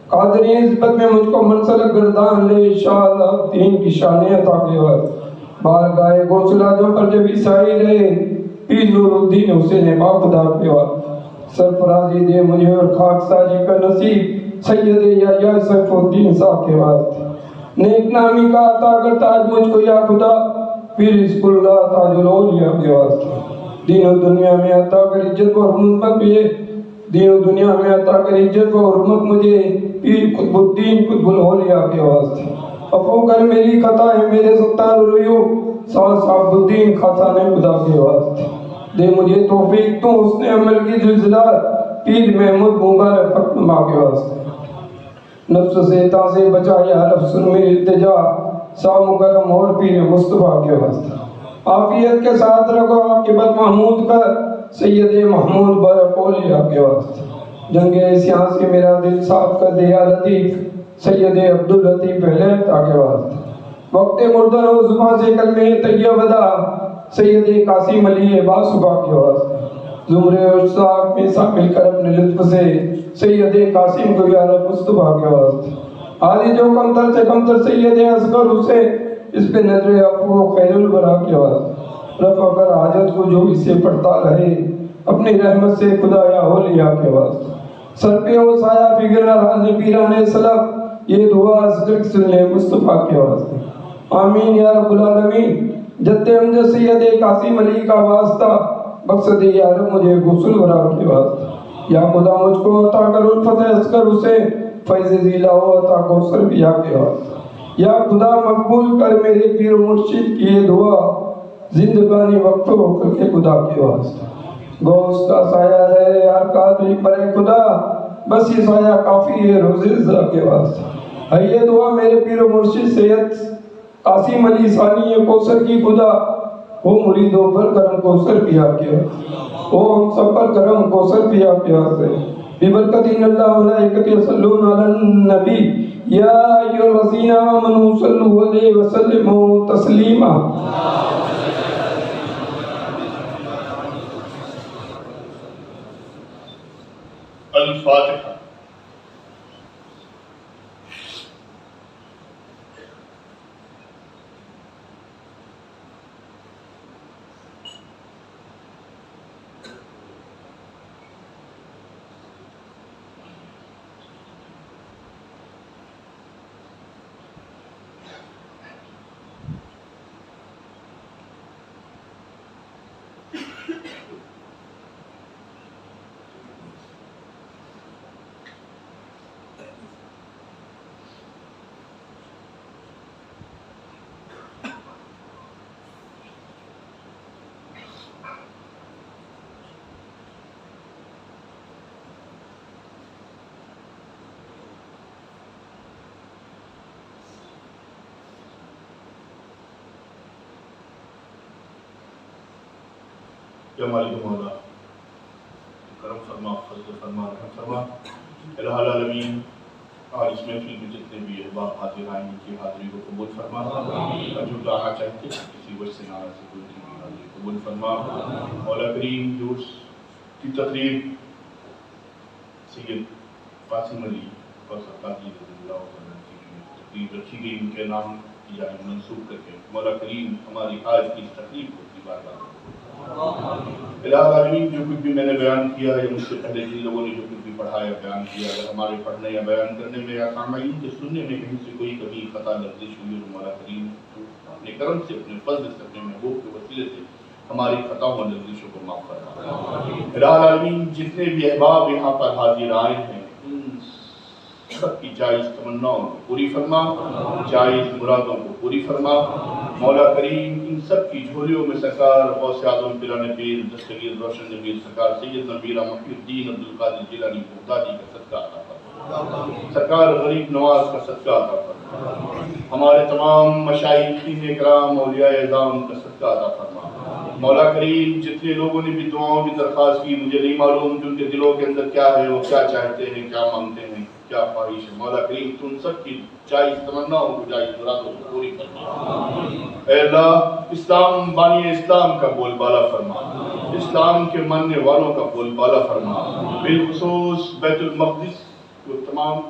قادری نسبت میں مجھ کو منسلک گردان لے شاہ اللہ دین کی شان عطا کے واسطے. بارگاہ غوث العظم پر جب عیسائی رہے پیر نور الدین حسین باخدا کے واسطے. سرفرازی دے مجھے اور خاک ساجی کا نصیب سید یا سیف الدین صاحب کے واسطے. نیک نامی کا عطا کر تاج مجھ کو یا خدا پیر رزق اللہ تاج الاولیاء کے واسطے. دین و دنیا میں عطا کر عزت و حرمت مجھے دین و دنیا میں عطا کر عزت و حرمت مجھے پیر قطب الدین قطب الاولیاء کے واسطے. عفو کر میری خطائیں میرے ستار العیوب صاحب الدین خاتان خدا کے واسطے. دے مجھے توفیق تو حسن عمل کی زلزلہ پیر محمود مبارک فقنما کے واسطے. نفس سے تازے بچا یا رب سن میری التجا سا مکرم اور پیر مصطفیٰ کے واسطے. عافیت کے ساتھ رکھو عاقبت محمود کر سید محمود برق اولیاء کے واسطے. جنگ اسیاں سے میرا دل صاف کر دے یا لطیف سید عبداللطیف علیہ کے واسطے. وقت مردن و زباں سے کلمہ طیبہ بدا سید قاسم علی باصبا کے واسطے. زمرے اشتاق میں سب مل کر اپنے لطف سے سید قاسم کو یا رب مصطفیٰ کے واسطے آدھی جو کمتر سے کمتر سید اصغر اسے اس پہ نظر افو خیر البرا کے واسطے رفع کر حاجت کو جو اسے پڑھتا رہے اپنی رحمت سے خدا یا اولیاء کے واسطے سر پہ ہو سایہ فکر راز پیران سلف یہ دعا اصغر سننے مصطفیٰ کے واسطے آمین یا رب العالمین جد امجد سید قاسم علی کا واسطہ مقصد یا رب مجھے غسل ورا کے واسطے یا خدا مجھ کو عطا کر الفتح اصغر اسے فیض ذیلا و عطا کوثر بیا کے واسطے یا خدا مقبول کر میرے پیر مرشد کی یہ دعا زندگانی وقف ہو کر کے خدا کے واسطے گوشت کا سایہ رہے ہر قادری پر خدا بس یہ سایہ کافی ہے روز رضا کے واسطے ہے یہ دعا میرے پیر مرشد سید قاسم علی ثانی کوثر کی خدا وہ مریدوں پر کرم کوثر پیا کیا وہ ہم سب پر کرم کوثر پیا کیا سے ببرکت ان اللہ ملائکۃ یصلون علی النبی یا ایھا الذین آمنوا صلوا علیہ وسلموا تسلیما الفاتحہ یا مالک مولا کرم فرما فضل فرما رحم فرما الہ العالمین آج اس محفل میں جتنے بھی احباب حاضر آئیں ان کی حاضری کو قبول فرما جو لانا چاہتے کسی وجہ سے نہ سے کوئی کی حاضری قبول فرما مولا کریم جو اس کی تقریب سید قاسم علی اور سرکاری رضی اللہ عنہ کی تقریب رکھی گئی ان کے نام کی جانب منسوب کر کے مولا کریم ہماری آج کی تقریب کو اپنی بارگاہ الہ العالمین جو کچھ بھی میں نے بیان کیا یا مجھ سے پہلے جن لوگوں نے جو کچھ بھی پڑھایا بیان کیا اگر ہمارے پڑھنے یا بیان کرنے میں یا سامعین کے سننے میں کہیں سے کوئی کمی خطا لغزش ہوئی اور مولا کریم اپنے کرم سے اپنے فضل سے اپنے محبوب کے وسیلے سے ہماری خطاؤں اور لغزشوں کو معاف فرما الہ العالمین جتنے بھی احباب یہاں پر حاضر آئے ہیں ان سب کی جائز تمناؤں کو پوری فرما جائز مرادوں کو پوری فرما مولا کریم ان سب کی جھولیوں میں سرکار غوث اعظم پیران پیر دستگیر روشن نبیر سرکار سیدنا میرا محی الدین عبدالقادر جیلانی بغدادی کا صدقہ عطا فرما سرکار غریب نواز کا صدقہ عطا فرما ہمارے تمام مشائخین اکرام اولیاء اعظام کا صدقہ عطا فرما مولا کریم جتنے لوگوں نے بھی دعاؤں کی درخواست کی مجھے نہیں معلوم کہ ان کے دلوں کے اندر کیا ہے وہ کیا چاہتے ہیں کیا مانگتے ہیں کیا خواہش ہے مولا کریم تو ان سب کی جائز تمناؤں کو جائز مرادوں کو پوری فرما اے اللہ اسلام بانی اسلام کا بول بالا فرما اسلام کے ماننے والوں کا بول بالا فرما بالخصوص بیت المقدس کو تمام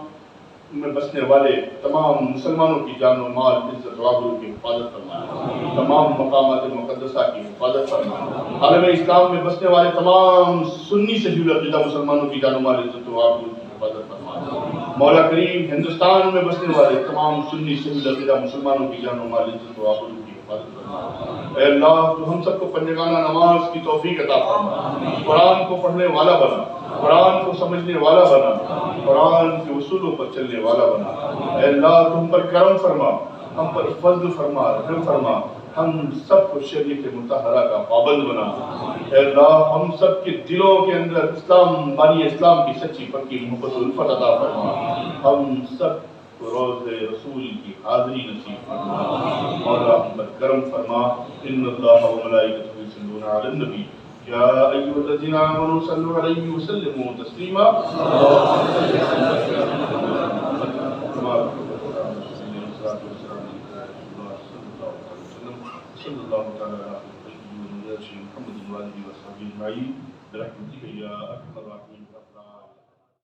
میں بسنے والے تمام مسلمانوں کی جان و مال عزت و آبرو کی حفاظت فرما تمام مقامات مقدسہ کی حفاظت فرما عالم اسلام میں بسنے والے تمام سنی سے جڑے عقیدہ مسلمانوں کی جان و مال عزت و آبرو کی حفاظت فرما مولا کریم ہندوستان میں بسنے والے تمام سنی سے جڑے عقیدہ مسلمانوں کی جان و مال عزت و آبرو کی حفاظت فرما اے اللہ تو ہم سب کو پنجگانہ نماز کی توفیق عطا فرما قرآن کو پڑھنے والا بنا قرآن کو سمجھنے والا بنا قرآن کے اصولوں پر چلنے والا بنا اے اللہ تم پر کرم فرما ہم پر فضل فرما رحم فرما ہم سب کو شریعت مطہرہ کا پابند بنا اے اللہ ہم سب کے دلوں کے اندر اسلام بانی اسلام کی سچی پکی محبت و الفت عطا فرما ہم سب کو روز رسول کی حاضری نصیب فرما مولا ہم پر کرم فرما ان اللہ و ملائکتہ یصلون علی النبی یا ایھا الذین آمنوا صلوا علیہ وسلموا تسلیما صلی اللہ تعالی علیہ وسلم محمد و آلہ و صحبہ اجمعین برحمتك يا ارحم الراحمين.